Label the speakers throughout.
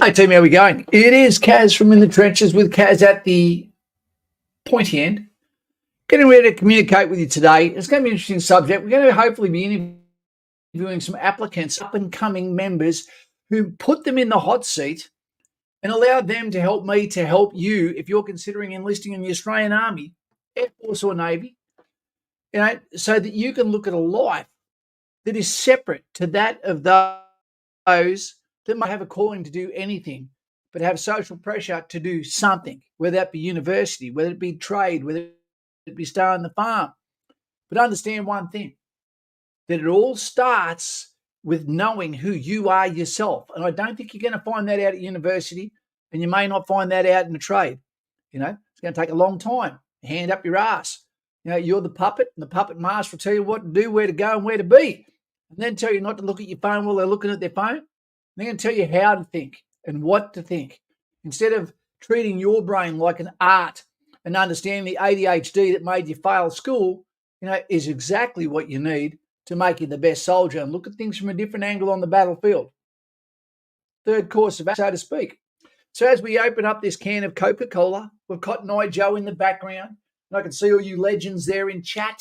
Speaker 1: Hi team, how are we going? It is Kaz from In the Trenches with Kaz at the pointy end. Getting ready to communicate with you today. It's going to be an interesting subject. We're going to hopefully be interviewing some applicants, up and coming members, who put them in the hot seat and allow them to help me to help you if you're considering enlisting in the Australian Army, Airforce or Navy, so that you can look at a life that is separate to that of those that might have a calling to do anything, but have social pressure to do something, whether that be university, whether it be trade, whether it be stay on the farm. But understand one thing, that it all starts with knowing who you are yourself. And I don't think you're going to find that out at university, and you may not find that out in a trade. It's going to take a long time. Hand up your ass. You're the puppet, and the puppet master will tell you what to do, where to go, and where to be. And then tell you not to look at your phone while they're looking at their phone. They're going to tell you how to think and what to think. Instead of treating your brain like an art and understanding the ADHD that made you fail school, is exactly what you need to make you the best soldier and look at things from a different angle on the battlefield. Third course of action, so to speak. So as we open up this can of Coca-Cola, we've Cotton Eye Joe in the background, and I can see all you legends there in chat.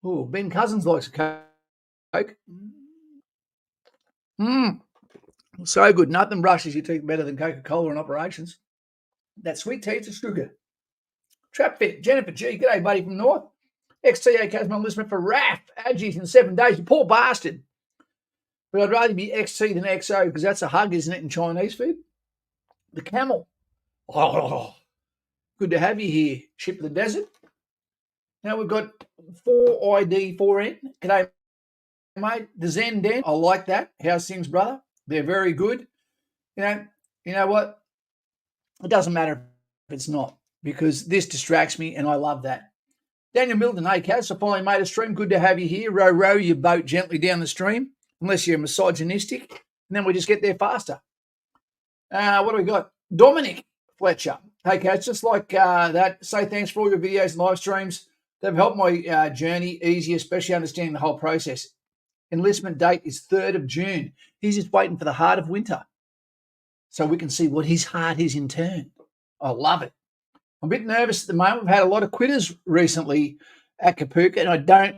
Speaker 1: Oh, Ben Cousins likes a Coke. So good. Nothing brushes your teeth better than Coca-Cola in operations. That sweet tea to sugar. Trap Fit, Jennifer G. G'day, buddy from North. XTA Casman enlistment for RAF. Aggies in 7 days. You poor bastard. But I'd rather be XT than XO because that's a hug, isn't it, in Chinese food? The Camel. Oh, good to have you here. Ship of the desert. Now we've got 4ID4N. G'day, mate. The Zen Den. I like that. How's things, brother? They're very good. You know what? It doesn't matter if it's not, because this distracts me and I love that. Daniel Milton, hey, Kaz, I finally made a stream. Good to have you here. Row your boat gently down the stream, unless you're misogynistic, and then we just get there faster. What do we got? Dominic Fletcher. Hey, Kaz, just like that, say thanks for all your videos and live streams. They've helped my journey easy, especially understanding the whole process. Enlistment date is 3rd of June. He's just waiting for the heart of winter so we can see what his heart is in turn. I love it. I'm a bit nervous at the moment. We've had a lot of quitters recently at Kapuka, and I don't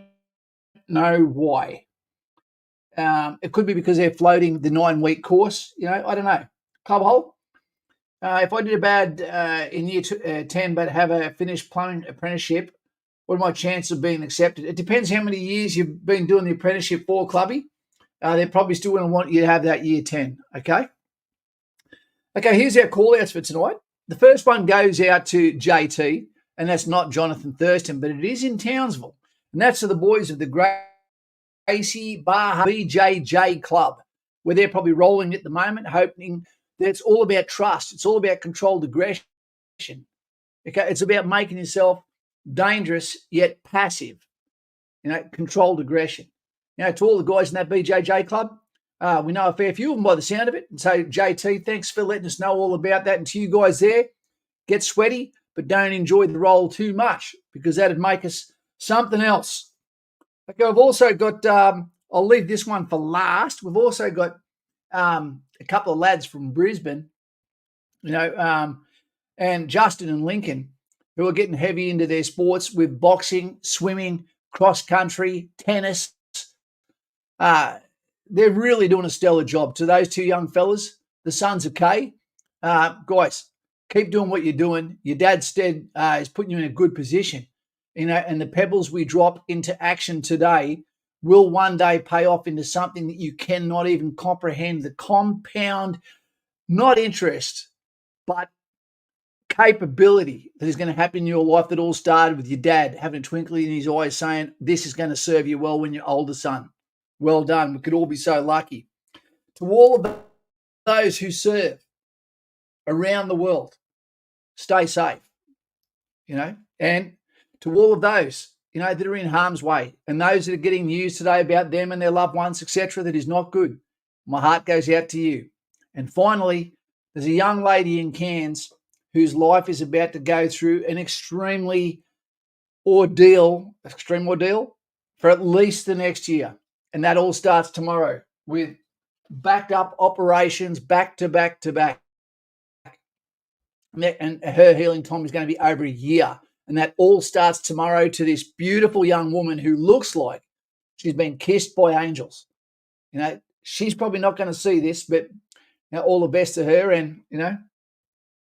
Speaker 1: know why. It could be because they're floating the 9-week course. I don't know. Club hole. If I did a bad in year 10 but have a finished plumbing apprenticeship, what are my chances of being accepted? It depends how many years you've been doing the apprenticeship for, clubby. They're probably still going to want you to have that year 10, okay? Okay, here's our call-outs for tonight. The first one goes out to JT, and that's not Jonathan Thurston, but it is in Townsville. And that's to the boys of the Gracie Bar BJJ Club, where they're probably rolling at the moment, hoping that it's all about trust. It's all about controlled aggression. Okay, it's about making yourself dangerous yet passive. Controlled aggression. To all the guys in that BJJ club, we know a fair few of them by the sound of it. And so, JT, thanks for letting us know all about that. And to you guys there, get sweaty, but don't enjoy the roll too much, because that'd make us something else. Okay, I've also got, I'll leave this one for last. We've also got a couple of lads from Brisbane, and Justin and Lincoln, who are getting heavy into their sports with boxing, swimming, cross-country, tennis. They're really doing a stellar job. To those two young fellas, the sons of Kay, guys, keep doing what you're doing. Your dad Stead is putting you in a good position, and the pebbles we drop into action today will one day pay off into something that you cannot even comprehend. The compound, not interest, but capability that is going to happen in your life that all started with your dad having a twinkle in his eyes saying, this is going to serve you well when you're older, son. Well done. We could all be so lucky. To all of those who serve around the world, stay safe, and to all of those, that are in harm's way and those that are getting news today about them and their loved ones, etc., that is not good. My heart goes out to you. And finally, there's a young lady in Cairns whose life is about to go through an extreme ordeal for at least the next year. And that all starts tomorrow with backup operations back to back to back. And her healing time is going to be over a year. And that all starts tomorrow to this beautiful young woman who looks like she's been kissed by angels. She's probably not going to see this, but all the best to her. And,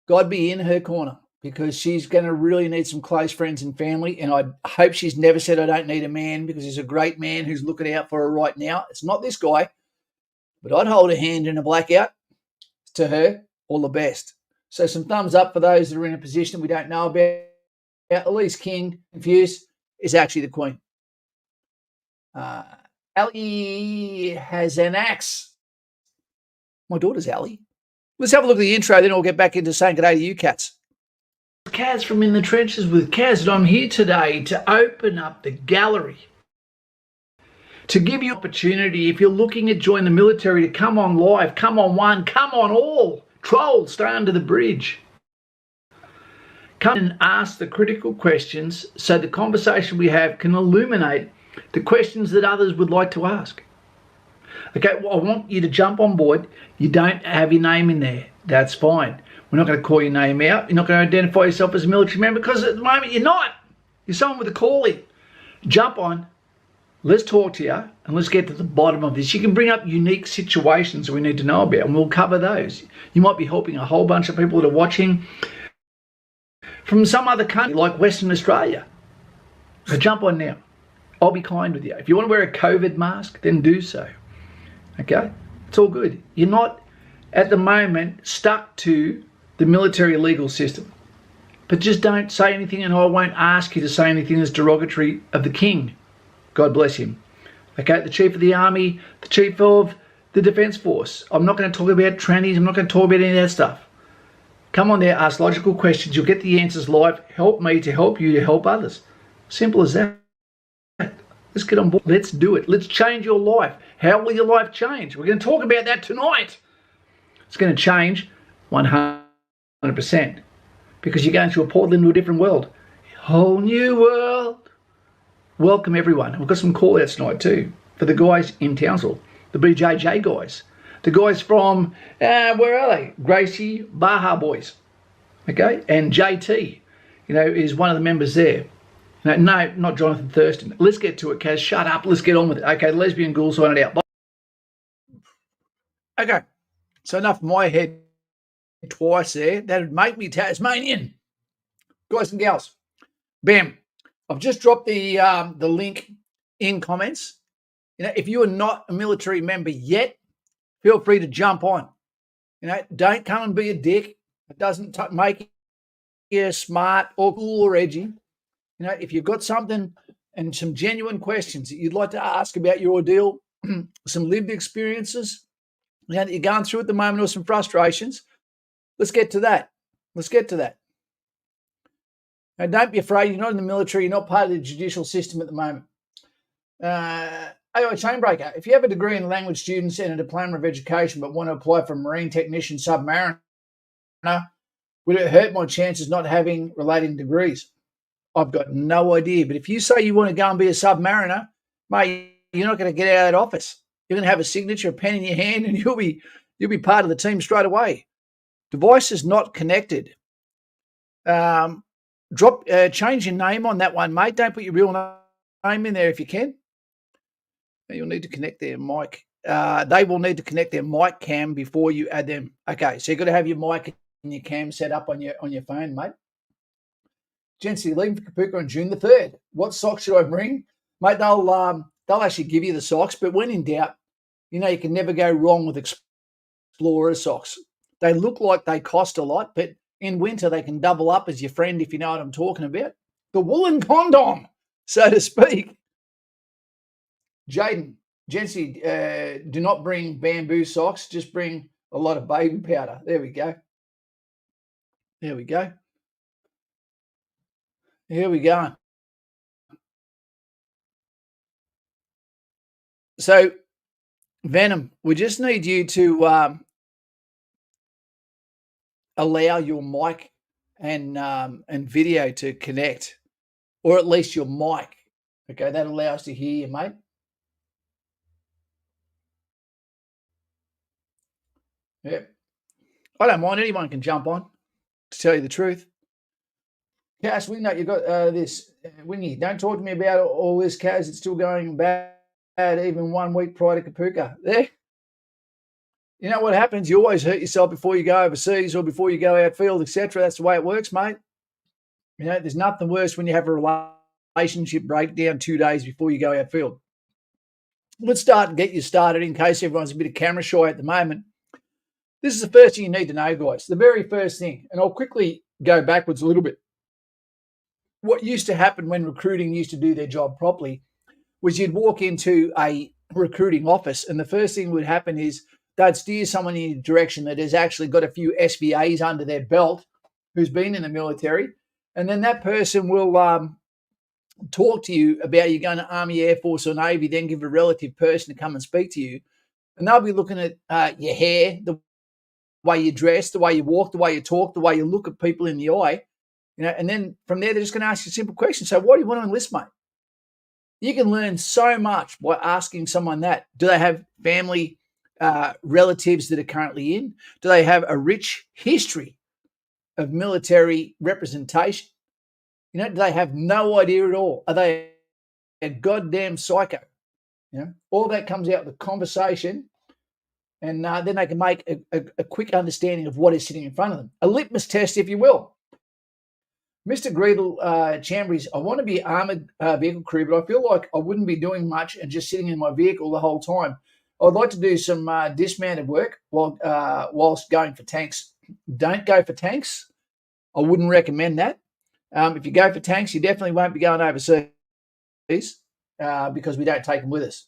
Speaker 1: God be in her corner, because she's going to really need some close friends and family. And I hope she's never said, I don't need a man, because he's a great man who's looking out for her right now. It's not this guy, but I'd hold a hand in a blackout to her. All the best. So some thumbs up for those that are in a position we don't know about. Elise King, confused, is actually the Queen. Ali has an axe. My daughter's Ali. Let's have a look at the intro, then we'll get back into saying good day to you cats. Kaz from In the Trenches with Kaz, and I'm here today to open up the gallery to give you opportunity, if you're looking at joining the military, to come on live, come on one, come on all. Trolls, stay under the bridge. Come and ask the critical questions so the conversation we have can illuminate the questions that others would like to ask. Okay, well, I want you to jump on board. You don't have your name in there. That's fine. We're not going to call your name out. You're not going to identify yourself as a military member, because at the moment you're not. You're someone with a calling. Jump on. Let's talk to you and let's get to the bottom of this. You can bring up unique situations that we need to know about, and we'll cover those. You might be helping a whole bunch of people that are watching from some other country like Western Australia. So jump on now. I'll be kind with you. If you want to wear a COVID mask, then do so. Okay? It's all good. You're not, at the moment, stuck to the military legal system. But just don't say anything, and I won't ask you to say anything that's derogatory of the King. God bless him. Okay? The Chief of the Army, the Chief of the Defence Force. I'm not going to talk about trannies. I'm not going to talk about any of that stuff. Come on there, ask logical questions. You'll get the answers live. Help me to help you to help others. Simple as that. Let's get on board. Let's do it. Let's change your life. How will your life change? We're going to talk about that tonight. It's going to change 100%, because you're going through a portal into a different world. A whole new world. Welcome, everyone. We've got some call-outs tonight too for the guys in Townsville, the BJJ guys. The guys from, where are they? Gracie Baja boys. Okay? And JT, is one of the members there. No, not Jonathan Thurston. Let's get to it, Kaz. Shut up. Let's get on with it. Okay, lesbian ghouls sign it out. Bye. Okay, so enough of my head twice there. That would make me Tasmanian. Guys and gals, bam. I've just dropped the link in comments. If you are not a military member yet, feel free to jump on. Don't come and be a dick. It doesn't make you smart or cool or edgy. If you've got something and some genuine questions that you'd like to ask about your ordeal, some lived experiences that you're going through at the moment, or some frustrations, let's get to that. Now, don't be afraid. You're not in the military. You're not part of the judicial system at the moment. AI Chainbreaker, if you have a degree in language students and a diploma of education but want to apply for marine technician submariner, would it hurt my chances not having relating degrees? I've got no idea. But if you say you want to go and be a submariner, mate, you're not going to get out of that office. You're going to have a signature, a pen in your hand, and you'll be part of the team straight away. Device is not connected. Change your name on that one, mate. Don't put your real name in there if you can. You'll need to connect their mic. They will need to connect their mic cam before you add them. Okay, so you've got to have your mic and your cam set up on your phone, mate. Jency, leaving for Kapuka on June the 3rd. What socks should I bring? Mate, they'll actually give you the socks, but when in doubt, you can never go wrong with Explorer socks. They look like they cost a lot, but in winter they can double up as your friend, if you know what I'm talking about. The woolen condom, so to speak. Jaden, Jency, do not bring bamboo socks. Just bring a lot of baby powder. There we go. Here we go. So, Venom, we just need you to allow your mic and video to connect, or at least your mic. Okay, that allows to hear you, mate. Yeah. I don't mind. Anyone can jump on, to tell you the truth. Cass, we know you got this. Wingy, don't talk to me about all this, Cass. It's still going bad, even 1 week prior to Kapuka. There. You know what happens? You always hurt yourself before you go overseas or before you go outfield, etc. That's the way it works, mate. You know, there's nothing worse when you have a relationship breakdown 2 days before you go outfield. Let's start and get you started in case everyone's a bit of camera shy at the moment. This is the first thing you need to know, guys. The very first thing, and I'll quickly go backwards a little bit. What used to happen when recruiting used to do their job properly was you'd walk into a recruiting office and the first thing that would happen is they'd steer someone in a direction that has actually got a few SVAs under their belt who's been in the military. And then that person will talk to you about you going to Army, Air Force or Navy, then give a relative person to come and speak to you. And they'll be looking at your hair, the way you dress, the way you walk, the way you talk, the way you look at people in the eye. You know, and then from there, they're just going to ask you a simple question. So why do you want to enlist, mate? You can learn so much by asking someone that. Do they have family relatives that are currently in? Do they have a rich history of military representation? You know, do they have no idea at all? Are they a goddamn psycho? You know, all that comes out of the conversation, and then they can make a quick understanding of what is sitting in front of them. A litmus test, if you will. Mr. Greedle Chambers, I want to be armoured vehicle crew, but I feel like I wouldn't be doing much and just sitting in my vehicle the whole time. I'd like to do some dismounted work whilst going for tanks. Don't go for tanks. I wouldn't recommend that. If you go for tanks, you definitely won't be going overseas because we don't take them with us.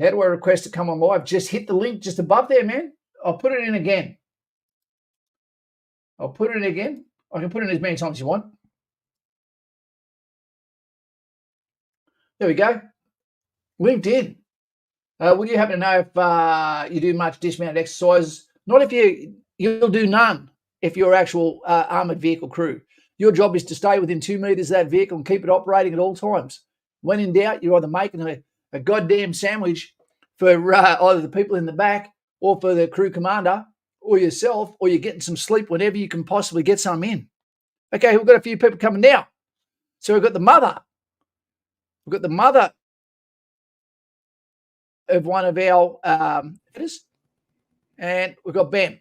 Speaker 1: How do I request to come on live? Just hit the link just above there, man. I'll put it in again. I can put it in as many times as you want. There we go. LinkedIn. Would you happen to know if you do much dismounted exercises? Not if you'll do none if you're actual armoured vehicle crew. Your job is to stay within 2 meters of that vehicle and keep it operating at all times. When in doubt, you're either making a goddamn sandwich for either the people in the back or for the crew commander or yourself, or you're getting some sleep whenever you can possibly get some in. Okay, we've got a few people coming now. So we've got the mother. We've got the mother of one of our and we've got Ben.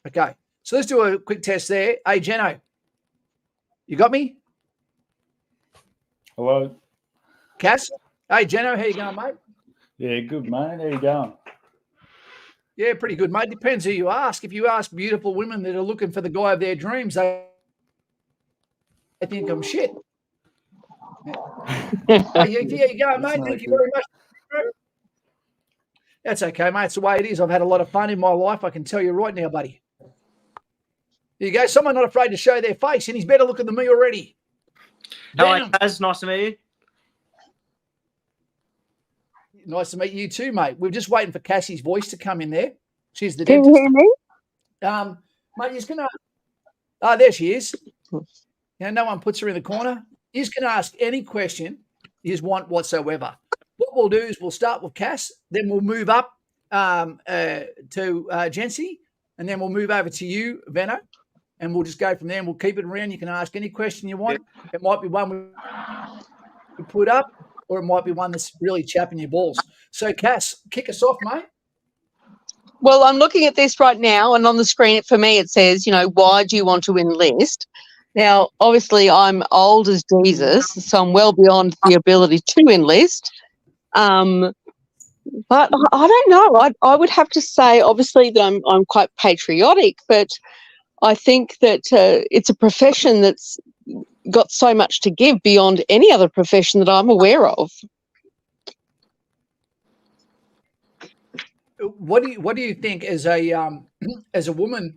Speaker 1: Okay, so let's do a quick test there. Hey, Jeno, you got me?
Speaker 2: Hello.
Speaker 1: Cass? Hey, Jeno, how you going, mate?
Speaker 2: Yeah, good, mate. How you going?
Speaker 1: Yeah, pretty good, mate. Depends who you ask. If you ask beautiful women that are looking for the guy of their dreams, they think I'm shit. Hey, you go, mate. Thank you very much. That's okay, mate. It's the way it is. I've had a lot of fun in my life. I can tell you right now, buddy. There you go. Someone not afraid to show their face, and he's better looking than me already.
Speaker 3: Hello, guys. Nice to meet you.
Speaker 1: Nice to meet you too, mate. We're just waiting for Cassie's voice to come in there. She's the
Speaker 4: Can
Speaker 1: dentist.
Speaker 4: you hear me?
Speaker 1: Mate, you're just going to... Oh, there she is. You know, no one puts her in the corner. You're just going to ask any question you want whatsoever. What we'll do is we'll start with Cass, then we'll move up to Jency, and then we'll move over to you, Venno, and we'll just go from there and we'll keep it around. You can ask any question you want. It might be one we put up, or it might be one that's really chapping your balls. So, Cass, kick us off, mate.
Speaker 4: Well, I'm looking at this right now, and on the screen for me it says, why do you want to enlist? Now, obviously, I'm old as Jesus, so I'm well beyond the ability to enlist. But I don't know. I would have to say, obviously, that I'm quite patriotic, but I think that it's a profession that's got so much to give beyond any other profession that I'm aware of.
Speaker 1: What do you think as a woman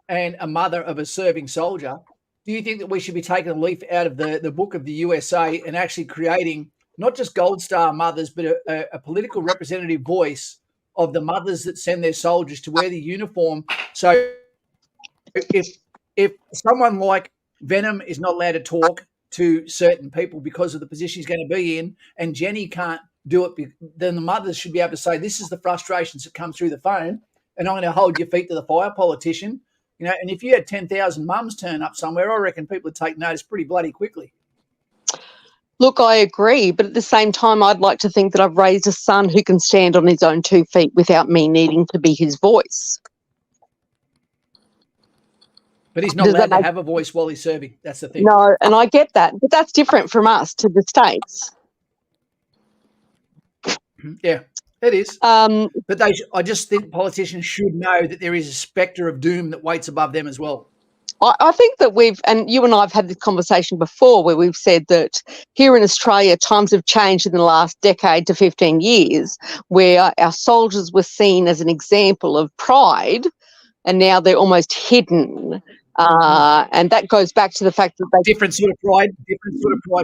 Speaker 1: and a mother of a serving soldier? Do you think that we should be taking a leaf out of the book of the USA and actually creating not just Gold Star mothers, but a political representative voice of the mothers that send their soldiers to wear the uniform? So if someone like Venom is not allowed to talk to certain people because of the position he's going to be in, and Jenny can't do it, then the mothers should be able to say, this is the frustrations that come through the phone, and I'm going to hold your feet to the fire, politician. You know, and if you had 10,000 mums turn up somewhere, I reckon people would take notice pretty bloody quickly.
Speaker 4: Look, I agree, but at the same time, I'd like to think that I've raised a son who can stand on his own 2 feet without me needing to be his voice.
Speaker 1: But he's not allowed to have a voice while he's serving. That's the thing.
Speaker 4: No, and I get that, but that's different from us to the States.
Speaker 1: Yeah, it is. But I just think politicians should know that there is a spectre of doom that waits above them as well.
Speaker 4: I think that and you and I have had this conversation before where we've said that here in Australia, times have changed in the last decade to 15 years, where our soldiers were seen as an example of pride, and now they're almost hidden. And that goes back to the fact that they
Speaker 1: different sort of pride.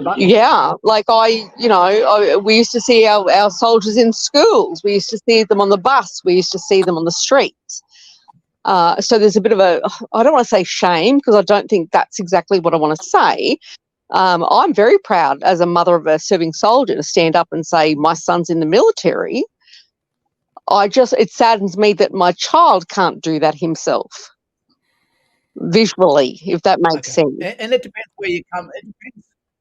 Speaker 1: Button.
Speaker 4: Yeah, like we used to see our soldiers in schools. We used to see them on the bus. We used to see them on the streets. So there's a bit of I don't want to say shame, because I don't think that's exactly what I want to say. I'm very proud as a mother of a serving soldier to stand up and say my son's in the military. It saddens me that my child can't do that himself visually, if that makes sense.
Speaker 1: And it depends where you come.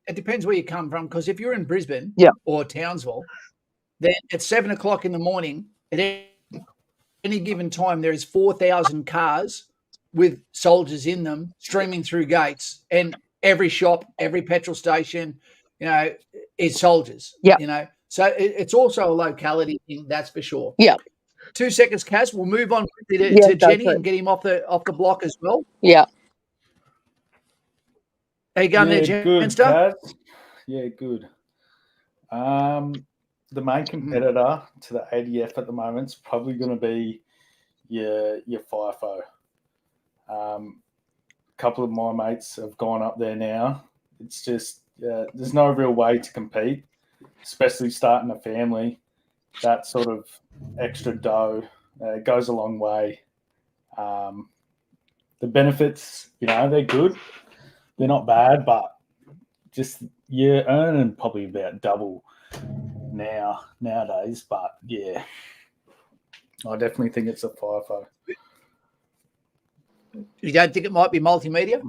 Speaker 1: It depends where you come from, because if you're in Brisbane or Townsville, then at 7 o'clock in the morning, at any given time, there is 4,000 cars with soldiers in them streaming through gates, and every shop, every petrol station, you know, is soldiers.
Speaker 4: Yeah,
Speaker 1: you know, so it's also a locality thing, that's for sure.
Speaker 4: Yeah.
Speaker 1: 2 seconds, Kaz. We'll move on quickly to Jenny and get him off the block as well.
Speaker 4: Yeah.
Speaker 1: How you going there, Jen?
Speaker 2: Good, Kaz. Yeah, good. The main competitor to the ADF at the moment is probably going to be your FIFO. A couple of my mates have gone up there now. It's just there's no real way to compete, especially starting a family. That sort of extra dough goes a long way. The benefits, they're good. They're not bad, but just you're earning probably about double nowadays. But yeah, I definitely think it's a FIFO.
Speaker 1: You don't think it might be multimedia?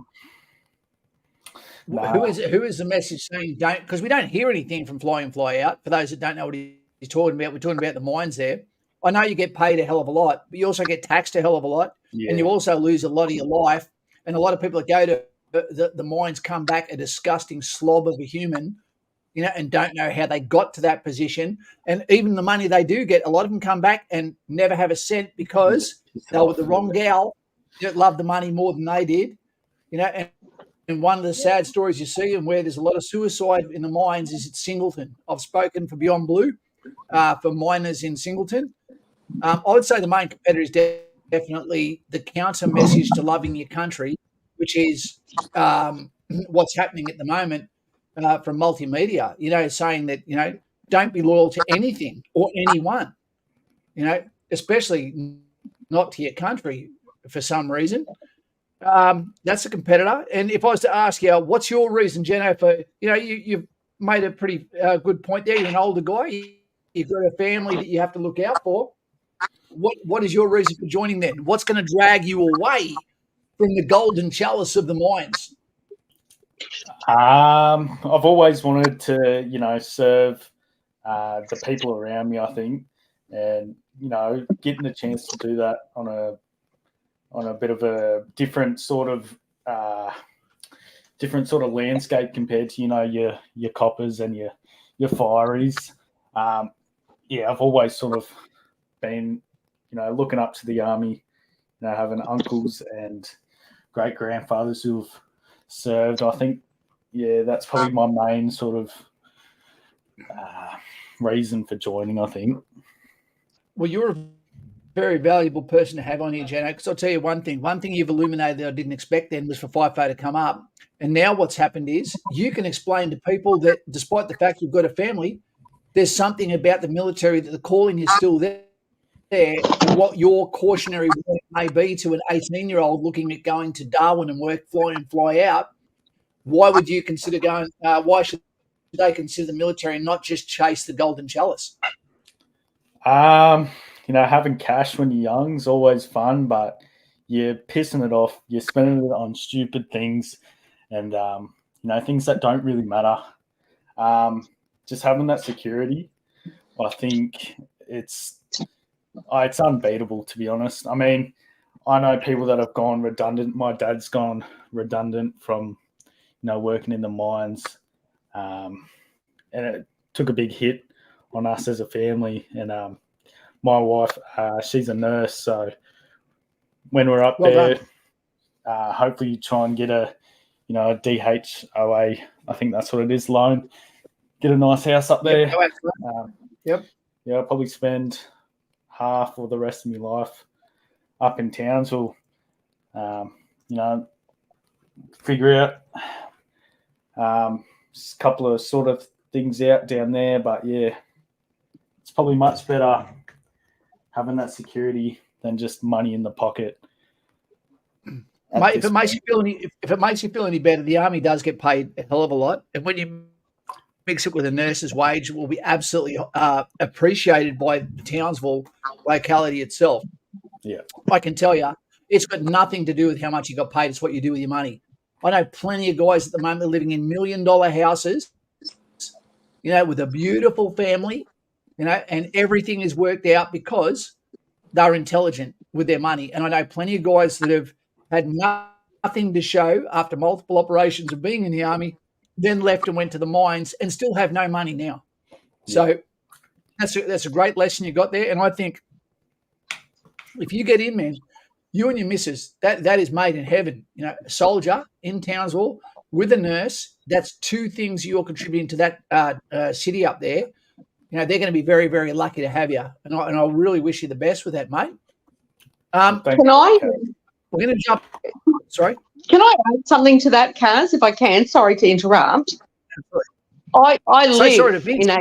Speaker 2: No.
Speaker 1: Who is the message saying don't? Because we don't hear anything from Fly In Fly Out. For those that don't know what he's talking about, we're talking about the mines there. I know you get paid a hell of a lot, but you also get taxed a hell of a lot, and you also lose a lot of your life. And a lot of people that go to the mines come back a disgusting slob of a human, and don't know how they got to that position. And even the money they do get, a lot of them come back and never have a cent because they were with the wrong gal that loved the money more than they did. And one of the sad stories you see and where there's a lot of suicide in the mines is at Singleton. I've spoken for Beyond Blue, for miners in Singleton. I would say the main competitor is definitely the counter message to loving your country, which is what's happening at the moment from multimedia, saying that, don't be loyal to anything or anyone, especially not to your country for some reason. That's a competitor. And if I was to ask you, what's your reason, Jeno, for, you've made a pretty good point there. You're an older guy. You've got a family that you have to look out for. What is your reason for joining then? What's going to drag you away from the golden chalice of the mines?
Speaker 2: I've always wanted to, serve the people around me, I think, and, getting the chance to do that on a bit of a different sort of landscape compared to, your coppers and your fireys. I've always sort of been, looking up to the army, having uncles and great grandfathers who've served. I think, that's probably my main sort of reason for joining, I think.
Speaker 1: Well, you're a very valuable person to have on here, Jeno, because I'll tell you one thing. One thing you've illuminated that I didn't expect then was for FIFO to come up. And now what's happened is you can explain to people that despite the fact you've got a family, there's something about the military that the calling is still there. And what your cautionary warning may be to an 18-year-old looking at going to Darwin and work fly in, fly out, why would you consider going? Why should they consider the military and not just chase the golden chalice?
Speaker 2: having cash when you're young is always fun, but you're pissing it off. You're spending it on stupid things and, things that don't really matter. Just having that security, I think it's unbeatable, to be honest. I mean, I know people that have gone redundant. My dad's gone redundant from, working in the mines. And it took a big hit on us as a family. And my wife, she's a nurse. So when we're up there, hopefully you try and get a DHOA, I think that's what it is, loan. Get a nice house up there.
Speaker 1: Yep.
Speaker 2: I'll probably spend half or the rest of my life up in Townsville. Figure out a couple of sort of things out down there. But, yeah, it's probably much better having that security than just money in the pocket.
Speaker 1: Mate, if it makes you feel any better, the Army does get paid a hell of a lot. And when you mix it with a nurse's wage, it will be absolutely appreciated by the Townsville locality itself.
Speaker 2: Yeah.
Speaker 1: I can tell you, it's got nothing to do with how much you got paid. It's what you do with your money. I know plenty of guys at the moment living in $1 million houses, with a beautiful family, and everything is worked out because they're intelligent with their money. And I know plenty of guys that have had nothing to show after multiple operations of being in the Army, then left and went to the mines and still have no money now. So that's a great lesson you got there. And I think if you get in, man, you and your missus, that is made in heaven. A soldier in Townsville with a nurse, that's two things you're contributing to that city up there. They're going to be very, very lucky to have you. And I really wish you the best with that, mate. We're going to jump. Sorry?
Speaker 4: Can I add something to that, Kaz, if I can? Sorry to interrupt. I live in a...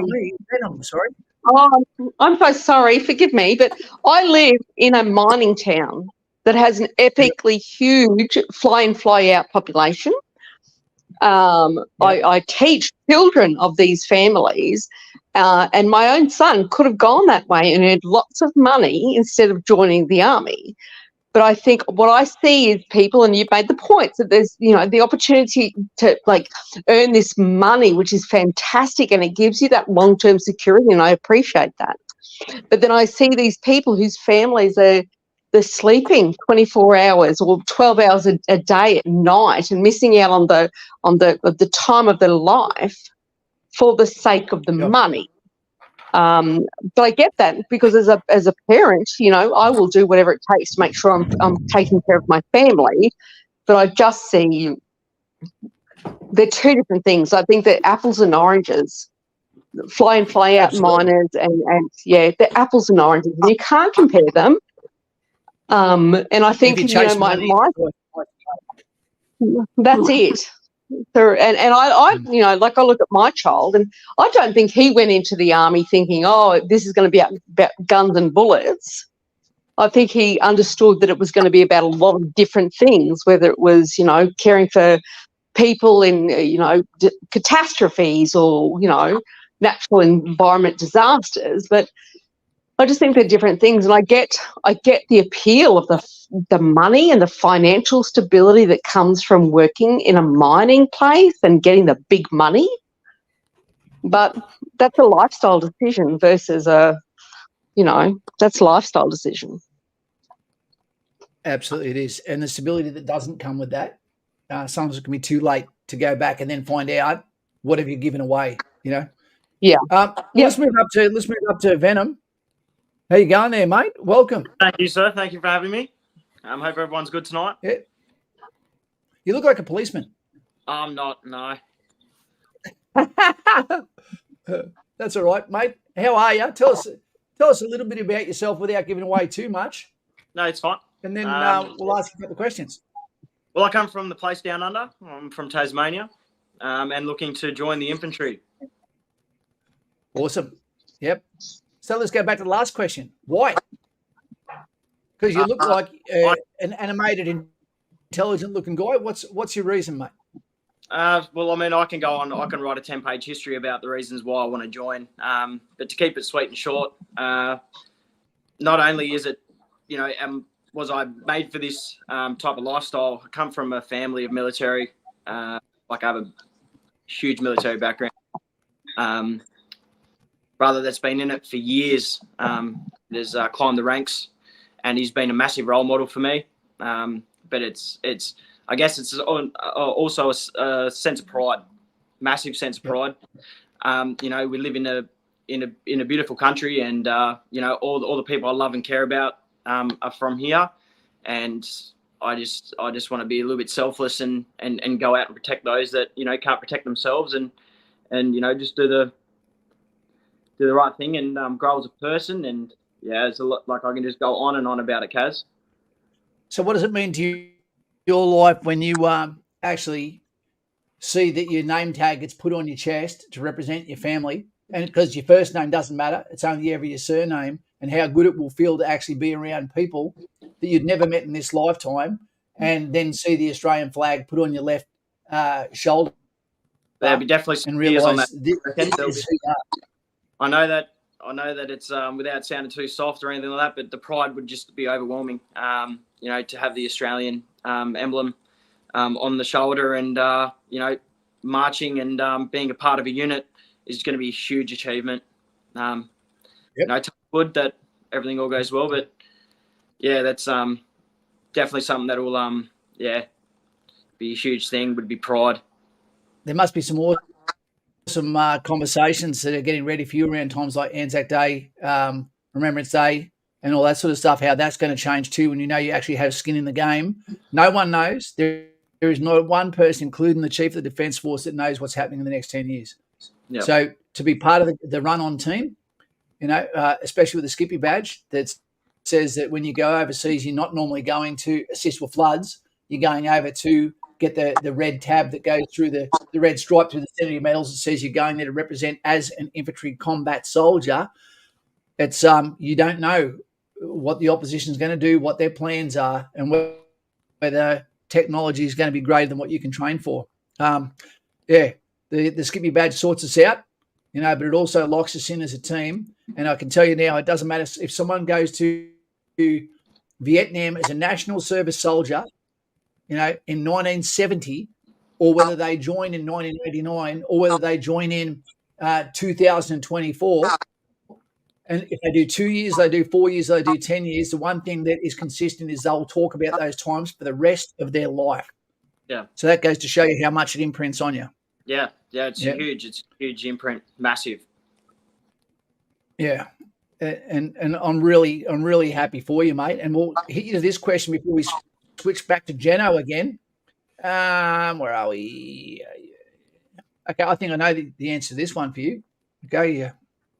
Speaker 1: I'm sorry.
Speaker 4: Oh, I'm so sorry. Forgive me, but I live in a mining town that has an epically huge fly-in, fly-out population. I teach children of these families, and my own son could have gone that way and earned lots of money instead of joining the Army. But I think what I see is people, and you've made the point that there's, the opportunity to earn this money, which is fantastic, and it gives you that long-term security, and I appreciate that. But then I see these people whose families they're sleeping 24 hours or 12 hours a day at night and missing out on the time of their life for the sake of the money. But I get that because as a parent, I will do whatever it takes to make sure I'm taking care of my family. But I just see they're two different things. I think they're apples and oranges. Fly in, fly out miners and they're apples and oranges, and you can't compare them. And I think that's it. So, and I I look at my child, and I don't think he went into the Army thinking, oh, this is going to be about guns and bullets. I think he understood that it was going to be about a lot of different things, whether it was, caring for people in, catastrophes or, natural environment disasters. But I just think they're different things, and I get the appeal of the money and the financial stability that comes from working in a mining place and getting the big money. But that's a lifestyle decision versus that's a lifestyle decision.
Speaker 1: Absolutely, it is, and the stability that doesn't come with that. Sometimes it can be too late to go back and then find out what have you given away.
Speaker 4: Yeah.
Speaker 1: Let's move up to Venom. How you going there, mate? Welcome.
Speaker 3: Thank you, sir. Thank you for having me. Hope everyone's good tonight.
Speaker 1: Yeah. You look like a policeman.
Speaker 3: I'm not, no.
Speaker 1: That's all right, mate. How are you? Tell us a little bit about yourself without giving away too much.
Speaker 3: No, it's fine.
Speaker 1: And then we'll ask you a couple of questions.
Speaker 3: Well, I come from the place down under. I'm from Tasmania, and looking to join the infantry.
Speaker 1: Awesome. Yep. So let's go back to the last question. Why? Because you look like an animated, intelligent-looking guy. What's your reason, mate?
Speaker 3: Well, I mean, I can write a 10-page history about the reasons why I want to join. But to keep it sweet and short, not only is it, was I made for this type of lifestyle? I come from a family of military. I have a huge military background. Brother that's been in it for years has climbed the ranks, and he's been a massive role model for me. But I guess it's also a sense of pride, massive sense of pride. We live in a beautiful country, and all the people I love and care about are from here, and I just want to be a little bit selfless and go out and protect those that can't protect themselves, and just do the right thing and grow as a person. And it's a lot, I can just go on and on about it, Kaz.
Speaker 1: So what does it mean to your life when you actually see that your name tag gets put on your chest to represent your family? And because your first name doesn't matter, it's only ever your surname, and how good it will feel to actually be around people that you'd never met in this lifetime, and then see the Australian flag put on your left shoulder.
Speaker 3: There'll be definitely some tears on that. I know that it's without sounding too soft or anything like that, but the pride would just be overwhelming. To have the Australian emblem on the shoulder, and marching and being a part of a unit is going to be a huge achievement. Touch wood that everything all goes well, but that's definitely something that will be a huge thing. Would be pride.
Speaker 1: There must be some conversations that are getting ready for you around times like Anzac Day, Remembrance Day, and all that sort of stuff, how that's going to change too when you know you actually have skin in the game. No one knows. There is not one person, including the Chief of the Defence Force, that knows what's happening in the next 10 years. Yep. So to be part of the run-on team, especially with the Skippy badge that says that when you go overseas, you're not normally going to assist with floods. You're going over to get the red tab that goes through the red stripe through the center of your medals that says you're going there to represent as an infantry combat soldier. It's you don't know what the opposition is going to do, what their plans are, and whether technology is going to be greater than what you can train for. The Skippy badge sorts us out, but it also locks us in as a team. And I can tell you now, it doesn't matter if someone goes to Vietnam as a national service soldier, in 1970, or whether they join in 1989, or whether they join in 2024. And if they do 2 years, they do 4 years, they do 10 years, the one thing that is consistent is they'll talk about those times for the rest of their life.
Speaker 3: Yeah.
Speaker 1: So that goes to show you how much it imprints on you.
Speaker 3: Yeah. It's huge. It's a huge imprint, massive.
Speaker 1: Yeah. And I'm really happy for you, mate. And we'll hit you to this question before we switch back to Jeno again. Where are we? Okay, I think I know the answer to this one for you. Okay,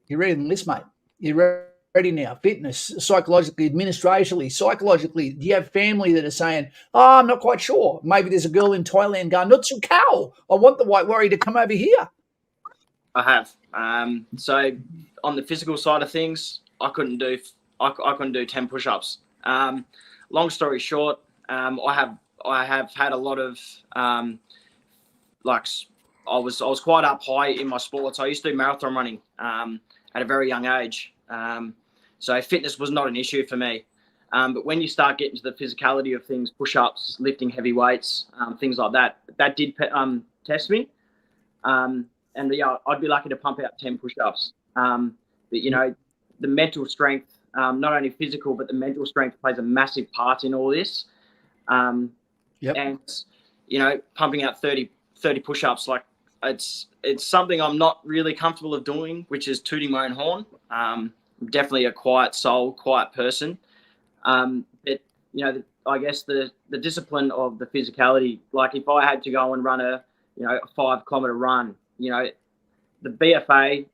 Speaker 1: you're ready to enlist, mate. You're ready now. Fitness, psychologically, administratively, psychologically. Do you have family that are saying, "Oh, I'm not quite sure"? Maybe there's a girl in Thailand going, "Not so cow. I want the white warrior to come over here."
Speaker 3: I have. So on the physical side of things, I couldn't do 10 push-ups. Long story short, I have had a lot of I was quite up high in my sports. I used to do marathon running at a very young age. So fitness was not an issue for me. But when you start getting to the physicality of things, push-ups, lifting heavy weights, things like that did test me. And I'd be lucky to pump out 10 push-ups. But the mental strength, not only physical, but the mental strength plays a massive part in all this. And pumping out 30 push-ups, it's something I'm not really comfortable of doing, which is tooting my own horn. I'm definitely a quiet soul, quiet person. But I guess the discipline of the physicality, like if I had to go and run a 5-kilometer run, the BFA,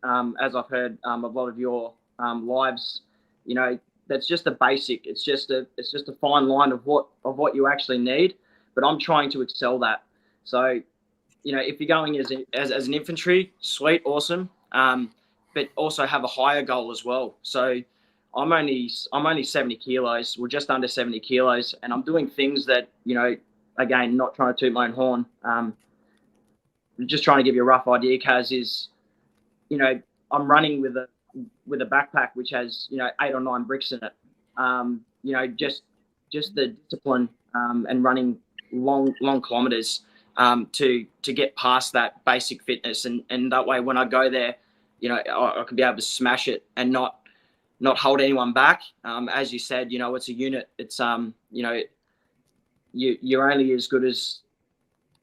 Speaker 3: as I've heard a lot of your lives, that's just a basic. It's just a fine line of what you actually need. But I'm trying to excel that. So, if you're going as an infantry, sweet, awesome. But also have a higher goal as well. So I'm only 70 kilos. We're just under 70 kilos, and I'm doing things that again, not trying to toot my own horn. Just trying to give you a rough idea, Kaz, is I'm running with a with a backpack which has 8 or 9 bricks in it. Just the discipline and running long kilometers to get past that basic fitness, and that way when I go there, I can be able to smash it and not hold anyone back. As you said, it's a unit. It's you're only as good as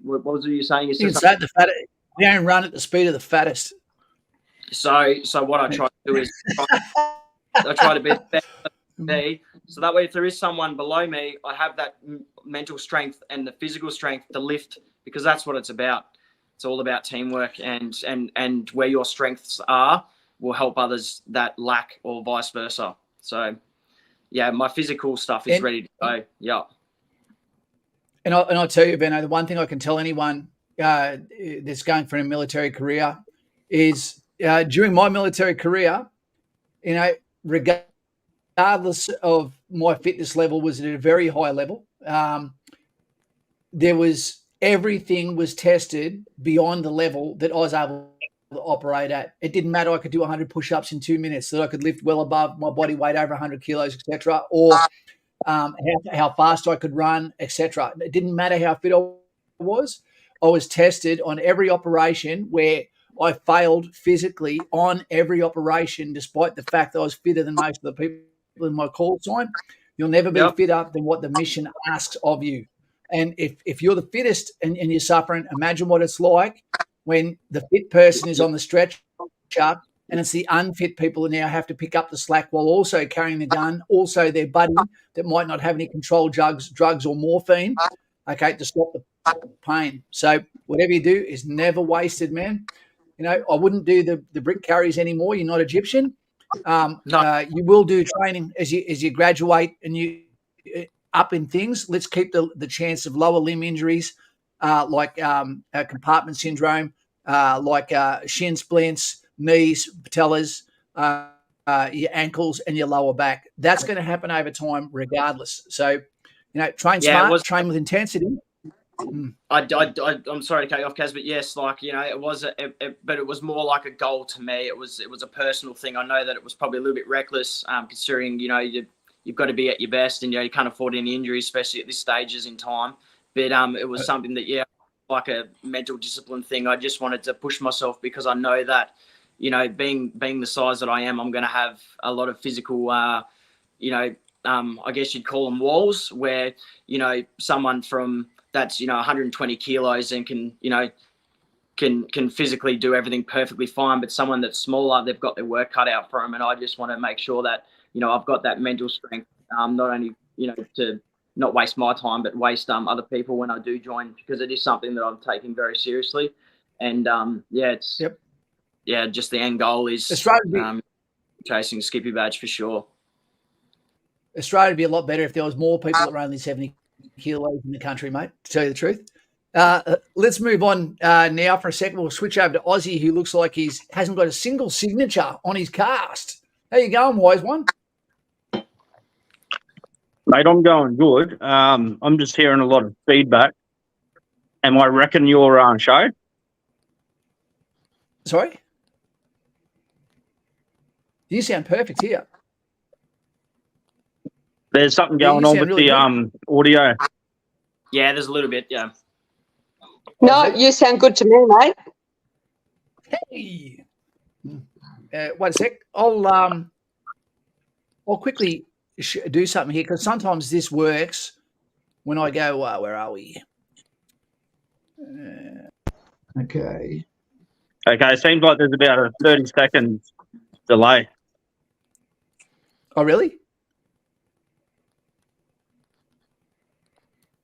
Speaker 3: what was it you saying?
Speaker 1: You can say the fattest. You don't run at the speed of the fattest.
Speaker 3: So what I try to do is I try to be the best me. So that way, if there is someone below me, I have that mental strength and the physical strength to lift, because that's what it's about. It's all about teamwork, and where your strengths are will help others that lack, or vice versa. So, yeah, my physical stuff is ready to go. Yeah.
Speaker 1: And I'll tell you, Benno, the one thing I can tell anyone that's going for a military career is during my military career, regardless of my fitness level was at a very high level. Everything was tested beyond the level that I was able to operate at. It didn't matter. I could do 100 push-ups in 2 minutes, that I could lift well above my body weight, over 100 kilos, etc., or how fast I could run, etc. It didn't matter how fit I was. I was tested on every operation where I failed physically on every operation, despite the fact that I was fitter than most of the people in my call sign. You'll never be fitter than what the mission asks of you. And if you're the fittest and you're suffering, imagine what it's like when the fit person is on the stretcher and it's the unfit people who now have to pick up the slack while also carrying the gun, also their buddy that might not have any controlled drugs or morphine, to stop the pain. So whatever you do is never wasted, man. I wouldn't do the brick carries anymore. You're not Egyptian.
Speaker 3: No.
Speaker 1: You will do training as you graduate and you up in things. Let's keep the chance of lower limb injuries like compartment syndrome, like shin splints, knees, patellas, your ankles and your lower back. That's going to happen over time regardless. So, train smart, train with intensity.
Speaker 3: I'm sorry to cut you off, Kaz, but yes, it was, but it was more like a goal to me. It was a personal thing. I know that it was probably a little bit reckless, considering you've got to be at your best, and you can't afford any injuries, especially at this stages in time. But it was something that like a mental discipline thing. I just wanted to push myself, because I know that being the size that I am, I'm going to have a lot of physical I guess you'd call them walls, where someone from that's 120 kilos and can physically do everything perfectly fine, but someone that's smaller, they've got their work cut out for them. And I just want to make sure that I've got that mental strength, not only to not waste my time, but waste other people when I do join, because it is something that I'm taking very seriously. And just the end goal is chasing Skippy badge for sure.
Speaker 1: Australia would be a lot better if there was more people that were only 70 kilos in the country, mate, to tell you the truth. Let's move on now for a second. We'll switch over to Aussie, who looks like he hasn't got a single signature on his cast. How you going, wise one?
Speaker 5: Mate, I'm going good. I'm just hearing a lot of feedback. Am I wrecking your show?
Speaker 1: Sorry? You sound perfect here.
Speaker 5: There's something going on with
Speaker 1: really
Speaker 5: the audio.
Speaker 3: Yeah, there's a little bit, yeah.
Speaker 4: No, you sound good to me, mate.
Speaker 1: Hey. Wait a sec. I'll quickly do something here, because sometimes this works when I go, where are we? Okay.
Speaker 5: Okay, seems like there's about a 30-second delay.
Speaker 1: Oh, really?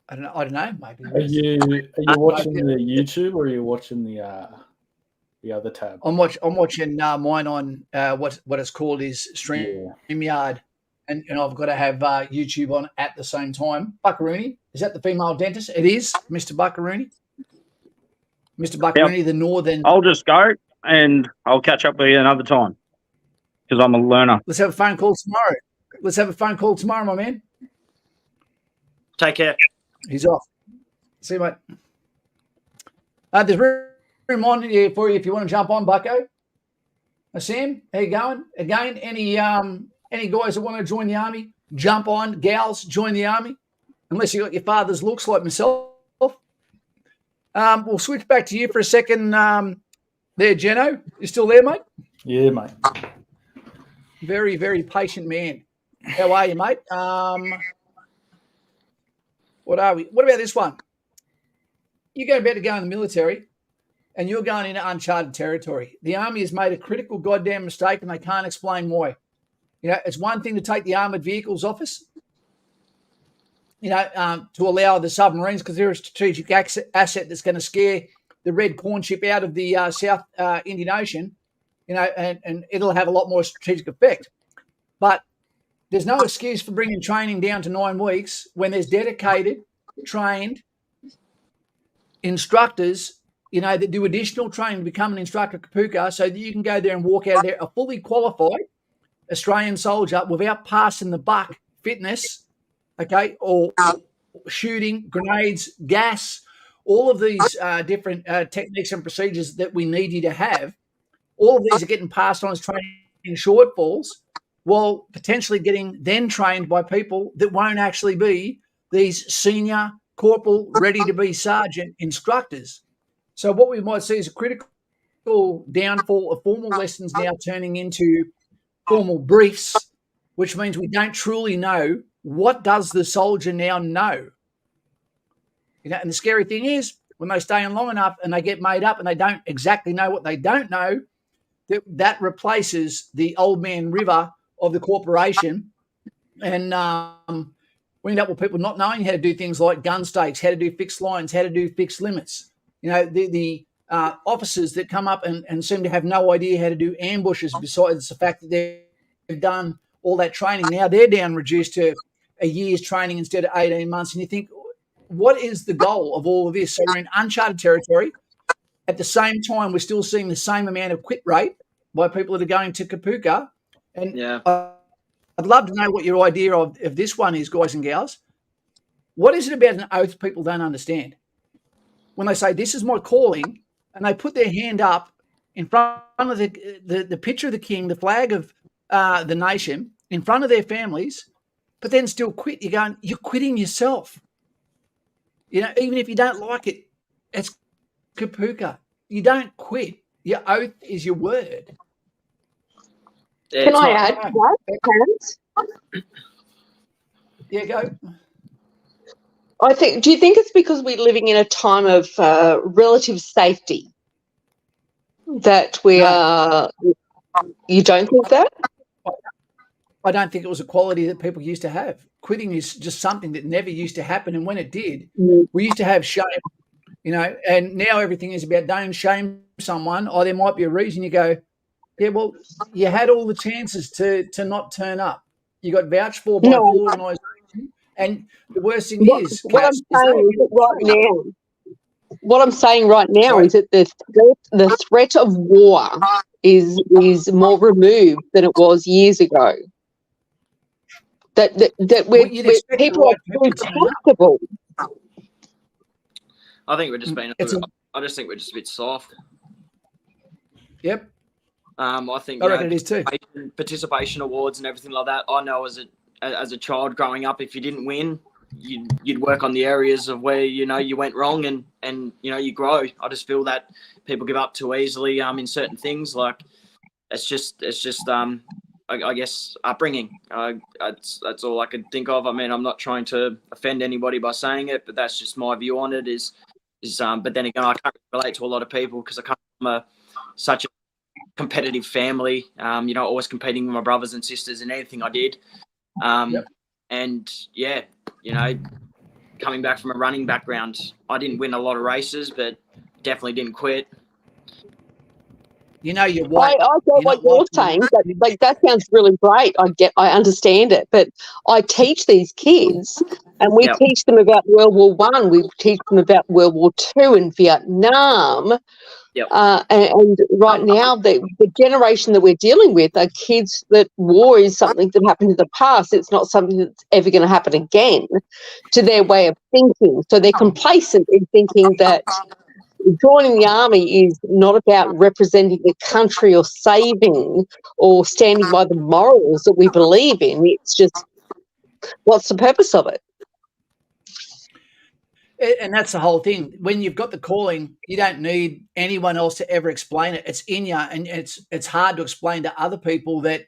Speaker 1: I don't know. Maybe.
Speaker 2: Are you watching the YouTube, or are you watching the other tab?
Speaker 1: I'm watching mine on what it's called is StreamYard, and I've got to have YouTube on at the same time. Buckaroony, is that the female dentist? It is, Mr. Buckaroony. Mr. Buckaroony, the northern.
Speaker 5: I'll just go and I'll catch up with you another time, because I'm a learner.
Speaker 1: Let's have a phone call tomorrow. My man.
Speaker 3: Take care.
Speaker 1: He's off. See you, mate. There's room on here for you if you want to jump on, Bucko. Sam, how you going? Again, any guys that want to join the army, jump on. Gals, join the army. Unless you got your father's looks like myself. We'll switch back to you for a second. There, Jeno, you still there, mate?
Speaker 2: Yeah, mate.
Speaker 1: Very, very patient man. How are you, mate? What are we? What about this one? You're about to go in the military, and you're going into uncharted territory. The army has made a critical goddamn mistake, and they can't explain why. You know, it's one thing to take the armoured vehicles office, to allow the submarines, because they're a strategic asset that's going to scare the red corn chip out of the South Indian Ocean, and it'll have a lot more strategic effect. But there's no excuse for bringing training down to 9 weeks when there's dedicated, trained instructors, that do additional training to become an instructor at Kapooka, so that you can go there and walk out of there a fully qualified Australian soldier without passing the buck fitness, okay, or shooting, grenades, gas, all of these different techniques and procedures that we need you to have. All of these are getting passed on as training shortfalls, while potentially getting then trained by people that won't actually be these senior corporal, ready-to-be sergeant instructors. So what we might see is a critical downfall of formal lessons now turning into formal briefs, which means we don't truly know what does the soldier now know. And the scary thing is, when they stay in long enough and they get made up and they don't exactly know what they don't know, that replaces the old man river of the corporation, and we end up with people not knowing how to do things like gun stakes, how to do fixed lines, how to do fixed limits. The officers that come up and seem to have no idea how to do ambushes, besides the fact that they've done all that training. Now they're down reduced to a year's training instead of 18 months. And you think, what is the goal of all of this? So we're in uncharted territory. At the same time, we're still seeing the same amount of quit rate by people that are going to Kapooka. And
Speaker 3: Yeah.
Speaker 1: I'd love to know what your idea of this one is, guys and gals. What is it about an oath people don't understand? When they say, this is my calling, and they put their hand up in front of the picture of the king, the flag of the nation, in front of their families, but then still quit. You're quitting yourself. Even if you don't like it, it's Kapooka. You don't quit. Your oath is your word.
Speaker 3: Yeah,
Speaker 4: Can
Speaker 3: it's
Speaker 4: I
Speaker 3: not-
Speaker 4: add to that, Terence?
Speaker 1: Yeah, go.
Speaker 4: Do you think it's because we're living in a time of relative safety that we are? You don't think that?
Speaker 1: I don't think it was a quality that people used to have. Quitting is just something that never used to happen, and when it did, we used to have shame, and now everything is about don't shame someone, or there might be a reason. You go, yeah, well, you had all the chances to not turn up. You got vouched for by a full organisation, and the worst thing is,
Speaker 4: what I'm saying is that right now. What I'm saying right now
Speaker 1: Sorry?
Speaker 4: is that the threat of war is more removed than it was years ago. That
Speaker 1: Well, you'd expect
Speaker 4: people
Speaker 1: the
Speaker 4: are
Speaker 1: right
Speaker 4: too
Speaker 1: people to turn up.
Speaker 4: comfortable.
Speaker 3: I think we're just being. I just think we're just a bit soft.
Speaker 1: Yep,
Speaker 3: I think
Speaker 1: I reckon it is too.
Speaker 3: participation awards and everything like that. I know as a child growing up, if you didn't win, you'd work on the areas of where you went wrong, and you grow. I just feel that people give up too easily in certain things. Like it's just I guess upbringing. That's all I can think of. I mean, I'm not trying to offend anybody by saying it, but that's just my view on it. But then again, I can't relate to a lot of people because I come from such a competitive family. Always competing with my brothers and sisters in anything I did.
Speaker 1: Yep.
Speaker 3: And yeah, coming back from a running background, I didn't win a lot of races, but definitely didn't quit.
Speaker 1: You're
Speaker 4: I
Speaker 1: white.
Speaker 4: get what you're saying, but that sounds really great. I understand it, but I teach these kids, and we
Speaker 3: Yep.
Speaker 4: teach them about World War One. We teach them about World War Two and Vietnam.
Speaker 3: Yep.
Speaker 4: And right now, the generation that we're dealing with are kids that war is something that happened in the past. It's not something that's ever going to happen again, to their way of thinking. So they're complacent in thinking that joining the army is not about representing the country or saving or standing by the morals that we believe in. It's just, what's the purpose of it?
Speaker 1: And that's the whole thing. When you've got the calling, you don't need anyone else to ever explain it. It's in you, and it's hard to explain to other people that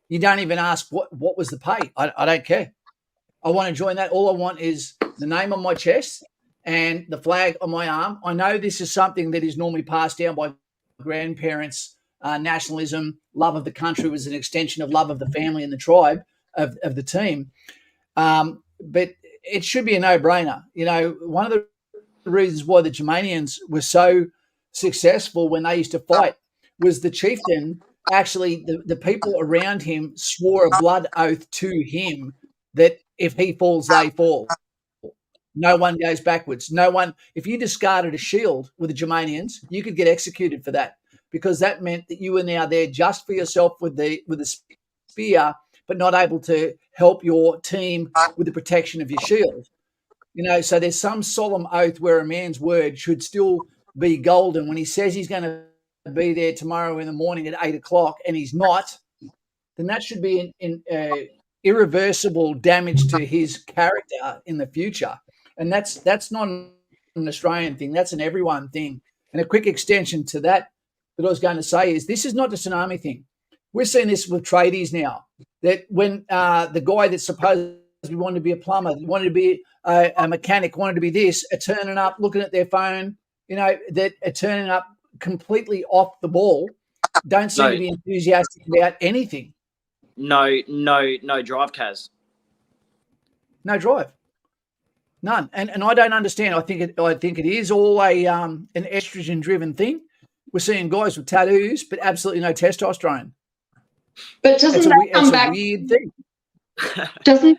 Speaker 1: you don't even ask what was the pay. I don't care. I want to join that. All I want is the name on my chest and the flag on my arm. I know this is something that is normally passed down by grandparents. Nationalism, love of the country was an extension of love of the family and the tribe of the team. But it should be a no-brainer. You know, one of the reasons why the Germanians were so successful when they used to fight was the chieftain, actually, the people around him swore a blood oath to him that if he falls, they fall. No one goes backwards. No one. If you discarded a shield with the Germanians, you could get executed for that, because that meant that you were now there just for yourself with the spear, but not able to help your team with the protection of your shield. You know, so there's some solemn oath where a man's word should still be golden. When he says he's going to be there tomorrow in the morning at 8 o'clock and he's not, then that should be irreversible damage to his character in the future. And that's not an Australian thing. That's an everyone thing. And a quick extension to that I was going to say is this is not just an army thing. We're seeing this with tradies now, that when the guy that's supposedly wanted to be a plumber, wanted to be a mechanic, wanted to be this, are turning up, looking at their phone, you know, that are turning up completely off the ball, don't seem to be enthusiastic about anything.
Speaker 3: No drive, Kaz.
Speaker 1: No drive. None. And I don't understand. I think it is all an estrogen driven thing. We're seeing guys with tattoos, but absolutely no testosterone.
Speaker 6: But doesn't that come back?
Speaker 1: It's a weird thing.
Speaker 6: Doesn't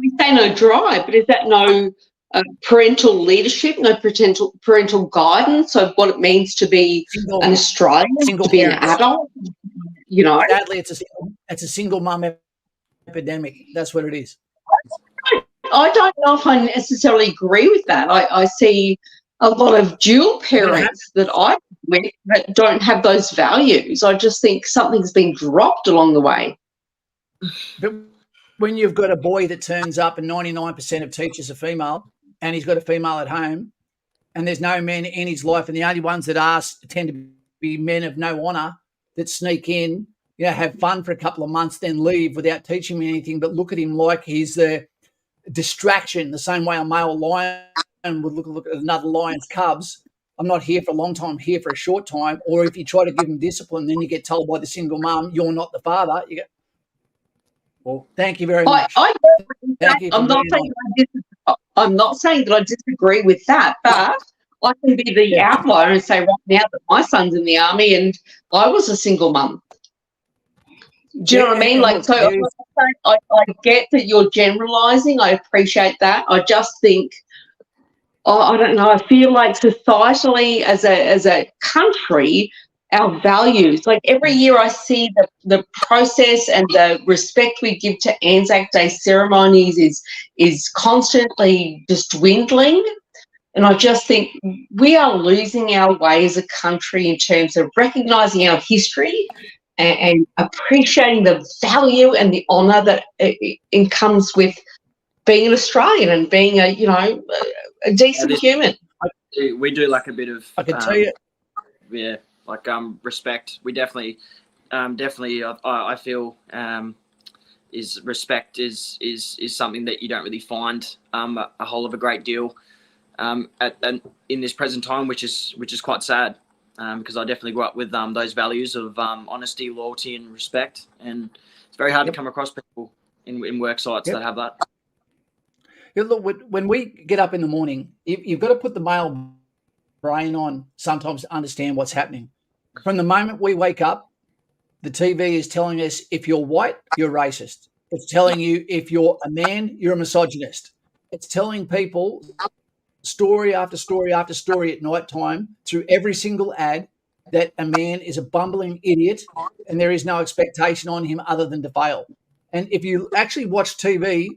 Speaker 6: we say no drive? But is that no parental leadership, no parental guidance of what it means to be an Australian, to be an adult? You know,
Speaker 1: sadly, it's a single mum epidemic. That's what it is.
Speaker 6: I don't know if I necessarily agree with that. I see a lot of dual parents that I with that don't have those values. I just think something's been dropped along the way.
Speaker 1: But when you've got a boy that turns up and 99% of teachers are female and he's got a female at home and there's no men in his life, and the only ones that are tend to be men of no honour that sneak in, you know, have fun for a couple of months, then leave without teaching me anything, but look at him like he's the distraction, the same way a male lion would look at another lion's cubs. I'm not here for a long time, I'm here for a short time. Or if you try to give him discipline, then you get told by the single mum, you're not the father. You go, well, thank you very much.
Speaker 6: I'm not saying that I disagree with that, but I can be the outlier and say right now that my son's in the army and I was a single mum. Do you know what I mean? Like, so I get that you're generalising. I appreciate that. I just think, I don't know. I feel like societally, as a country, our values. Like every year, I see the process and the respect we give to Anzac Day ceremonies is constantly just dwindling. And I just think we are losing our way as a country in terms of recognising our history and appreciating the value and the honour that it comes with being an Australian and being a decent human.
Speaker 3: We do like a bit of.
Speaker 1: I can tell you.
Speaker 3: Yeah, like respect. We definitely I feel is respect is something that you don't really find a whole of a great deal in this present time, which is quite sad. Because I definitely grew up with those values of honesty, loyalty, and respect, and it's very hard to come across people in work sites that have that.
Speaker 1: Yeah, look, when we get up in the morning, you've got to put the male brain on sometimes to understand what's happening. From the moment we wake up, the TV is telling us if you're white, you're racist. It's telling you if you're a man, you're a misogynist. It's telling people story after story after story at night time through every single ad that a man is a bumbling idiot and there is no expectation on him other than to fail. And if you actually watch TV,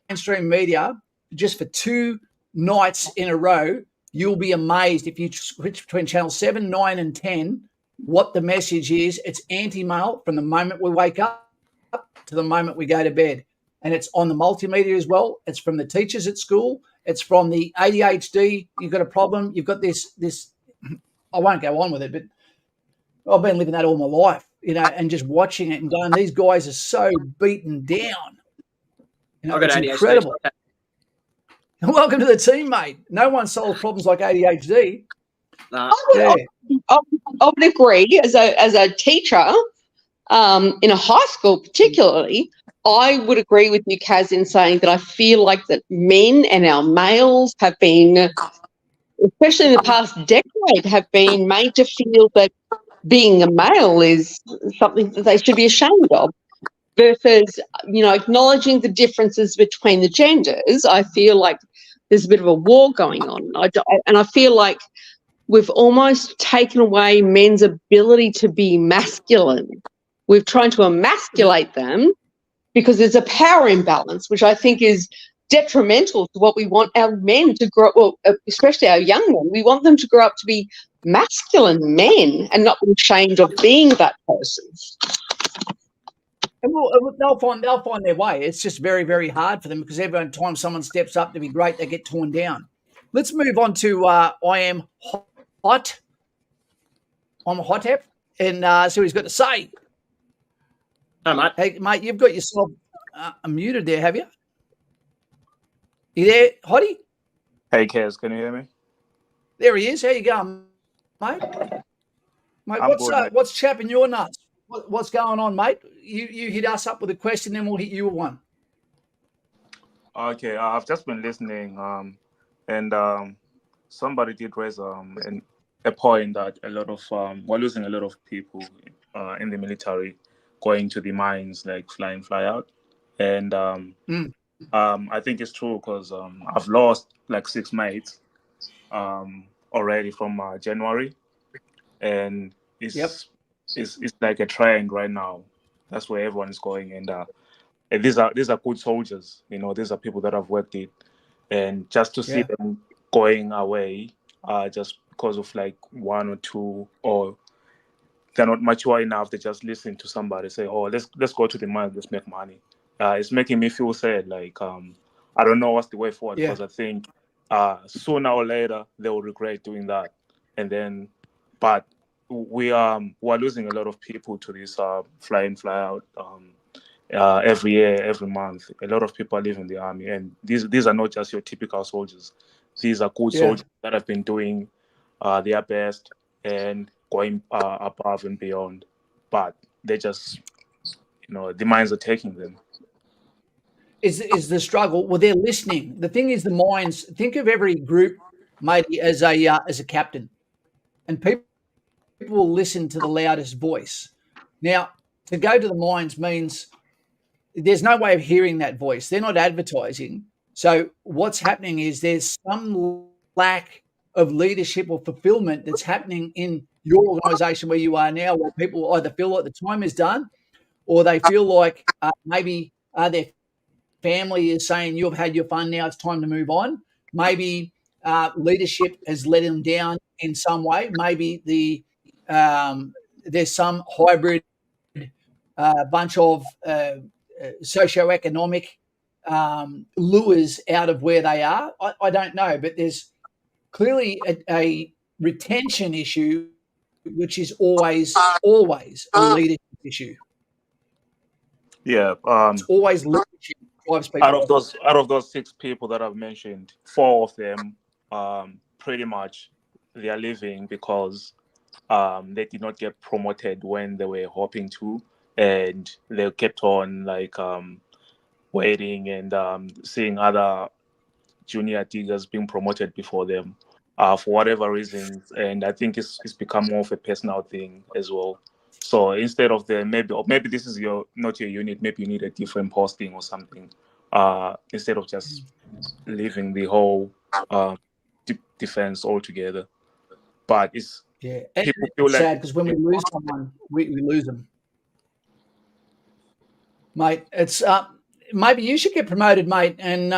Speaker 1: mainstream media, just for 2 nights in a row, you'll be amazed if you switch between channel 7, 9, and 10, what the message is. It's anti-male from the moment we wake up to the moment we go to bed. And it's on the multimedia as well. It's from the teachers at school. It's from the ADHD. You've got a problem. You've got this. I won't go on with it, but I've been living that all my life, and just watching it and going, these guys are so beaten down.
Speaker 3: I've got
Speaker 1: it's
Speaker 3: ADHD.
Speaker 1: incredible. Welcome to the team, mate. No one solves problems like ADHD.
Speaker 3: Nah.
Speaker 6: I would agree as a teacher, in a high school particularly, I would agree with you, Kaz, in saying that I feel like that men and our males have been, especially in the past decade, have been made to feel that being a male is something that they should be ashamed of, versus, acknowledging the differences between the genders. I feel like there's a bit of a war going on. And I feel like we've almost taken away men's ability to be masculine. We've tried to emasculate them because there's a power imbalance, which I think is detrimental to what we want our men to grow up, well, especially our young men. We want them to grow up to be masculine men and not be ashamed of being that person.
Speaker 1: And they'll find their way. It's just very, very hard for them because every time someone steps up to be great, they get torn down. Let's move on to I am hot. I'm a hot app, and see what he's got to say.
Speaker 3: No, mate.
Speaker 1: Hey, mate, you've got yourself muted there, have you? You there, Hottie?
Speaker 7: Hey, Kaz, can you hear me?
Speaker 1: There he is. How you going, mate? Mate, what's chapping your nuts? What's going on, mate? You hit us up with a question, then we'll hit you with one.
Speaker 7: Okay, I've just been listening, and somebody did raise a point that a lot of we're losing a lot of people in the military going to the mines, like fly in, fly out, and I think it's true because I've lost like 6 mates already from January, and it's like a trend right now. That's where everyone is going, and these are good soldiers. These are people that have worked it, and just to see them going away, just because of like 1 or 2, or they're not mature enough. They just listen to somebody say, "Oh, let's go to the mine, let's make money." It's making me feel sad. Like I don't know what's the way forward, because I think sooner or later they will regret doing that, and then, but we're losing a lot of people to this fly in, fly out every year, every month. A lot of people are leaving the army, and these are not just your typical soldiers. These are good soldiers that have been doing their best and going above and beyond, but they just, the mines are taking them.
Speaker 1: Is the struggle? Well, they're listening. The thing is, the mines. Think of every group, mate, as a captain, and people will listen to the loudest voice. Now, to go to the mines means there's no way of hearing that voice. They're not advertising. So what's happening is there's some lack of leadership or fulfillment that's happening in your organisation where you are now, where people either feel like the time is done, or they feel like maybe their family is saying, you've had your fun, now it's time to move on. Maybe leadership has let them down in some way. Maybe there's some hybrid bunch of socioeconomic lures out of where they are. I don't know, but there's clearly a retention issue, which is always a leadership issue.
Speaker 7: Yeah,
Speaker 1: it's always leadership drives people.
Speaker 7: Out of those 6 people that I've mentioned, 4 of them pretty much they are leaving because they did not get promoted when they were hoping to, and they kept on like waiting and seeing other junior diggers being promoted before them for whatever reasons, and I think it's become more of a personal thing as well. So instead of maybe this is not your unit, maybe you need a different posting or something, instead of just leaving the whole defense altogether. But it's people feel
Speaker 1: sad because when we lose someone, we lose them, mate. It's maybe you should get promoted, mate, and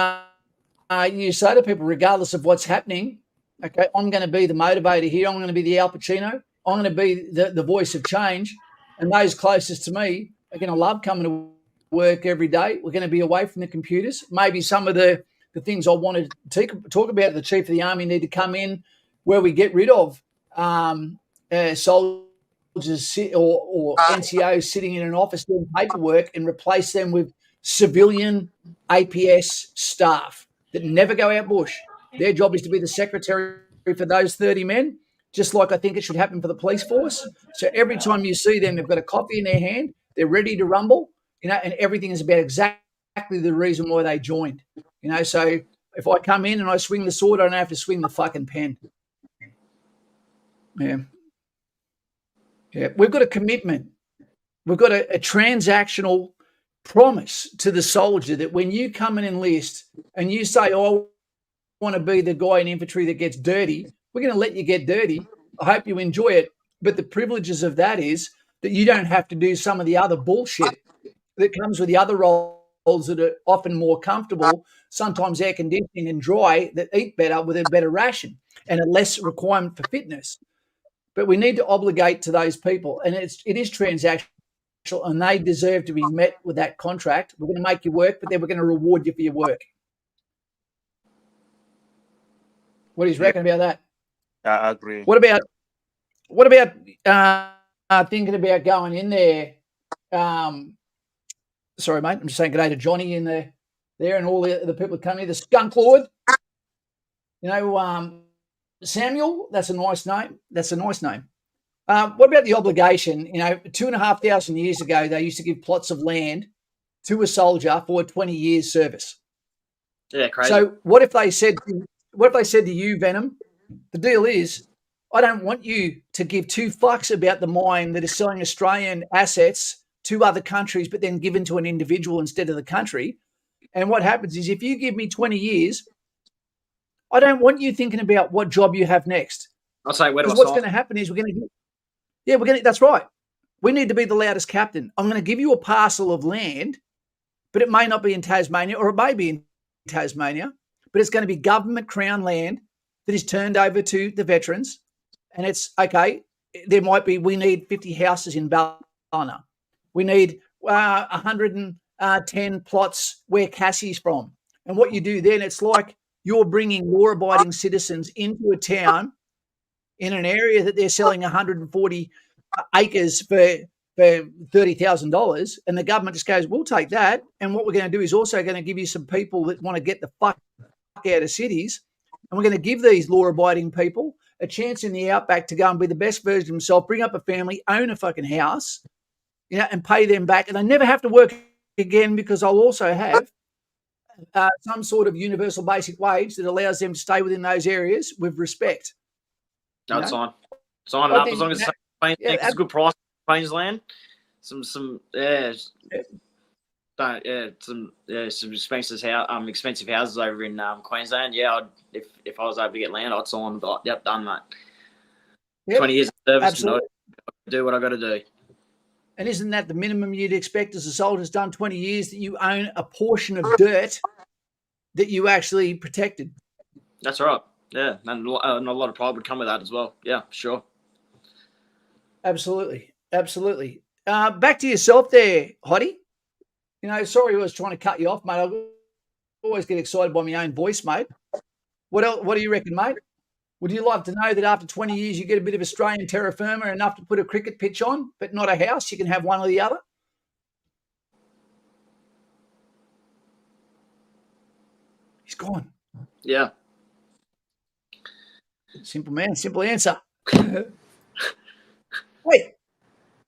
Speaker 1: you say to people, regardless of what's happening, Okay, I'm going to be the motivator here. I'm going to be the Al Pacino. I'm going to be the voice of change. And those closest to me are going to love coming to work every day. We're going to be away from the computers. Maybe some of the things I wanted to talk about the Chief of the Army need to come in where we get rid of soldiers or NCOs sitting in an office doing paperwork and replace them with civilian APS staff that never go out bush. Their job is to be the secretary for those 30 men, just like I think it should happen for the police force. So every time you see them, they've got a coffee in their hand, they're ready to rumble, and everything is about exactly the reason why they joined. So if I come in and I swing the sword, I don't have to swing the fucking pen. Yeah. We've got a commitment. We've got a transactional promise to the soldier that when you come and enlist and you say, oh, I want to be the guy in infantry that gets dirty, we're going to let you get dirty. I hope you enjoy it. But the privileges of that is that you don't have to do some of the other bullshit that comes with the other roles that are often more comfortable, sometimes air conditioning and dry, that eat better with a better ration and a less requirement for fitness. But we need to obligate to those people, and it is transactional, and they deserve to be met with that contract. We're going to make you work, but then we're going to reward you for your work. What do you reckon about that?
Speaker 7: I agree.
Speaker 1: What about thinking about going in there? Sorry, mate. I'm just saying good day to Johnny in there and all the people that come here. The Skunk Lord. Samuel, that's a nice name. What about the obligation? 2,500 years ago, they used to give plots of land to a soldier for 20 years service.
Speaker 3: Yeah, crazy.
Speaker 1: So what if they said to you, Venom, the deal is, I don't want you to give two fucks about the mine that is selling Australian assets to other countries, but then given to an individual instead of the country. And what happens is, if you give me 20 years, I don't want you thinking about what job you have next.
Speaker 3: I'll say, where do I
Speaker 1: What's
Speaker 3: sign?
Speaker 1: going to happen is that's right. We need to be the loudest captain. I'm going to give you a parcel of land, but it may not be in Tasmania, or it may be in Tasmania, but it's going to be government crown land that is turned over to the veterans. And it's okay. We need 50 houses in Ballina. We need 110 plots where Cassie's from. And what you do then, it's like you're bringing law-abiding citizens into a town in an area that they're selling 140 acres for $30,000, and the government just goes, we'll take that. And what we're going to do is also going to give you some people that want to get the fuck out of cities, and we're going to give these law-abiding people a chance in the outback to go and be the best version of themselves, bring up a family, own a fucking house, and pay them back. And they never have to work again, because I'll also have some sort of universal basic wage that allows them to stay within those areas with respect.
Speaker 3: No, it's fine. Sign it up as long as it's a good price. Queensland, some expensive houses over in Queensland. Yeah, if I was able to get land, I'd sign. But yep, done, mate. Yep, 20 years of service, absolutely. Do what I got to do.
Speaker 1: And isn't that the minimum you'd expect as a soldier's done 20 years, that you own a portion of dirt that you actually protected?
Speaker 3: That's right. Yeah, and a lot of pride would come with that as well. Yeah, sure.
Speaker 1: Absolutely. Back to yourself there, Hottie. Sorry I was trying to cut you off, mate. I always get excited by my own voice, mate. What else? What do you reckon, mate? Would you like to know that after 20 years you get a bit of Australian terra firma, enough to put a cricket pitch on, but not a house? You can have one or the other? He's gone.
Speaker 3: Yeah.
Speaker 1: Simple man, simple answer. Wait,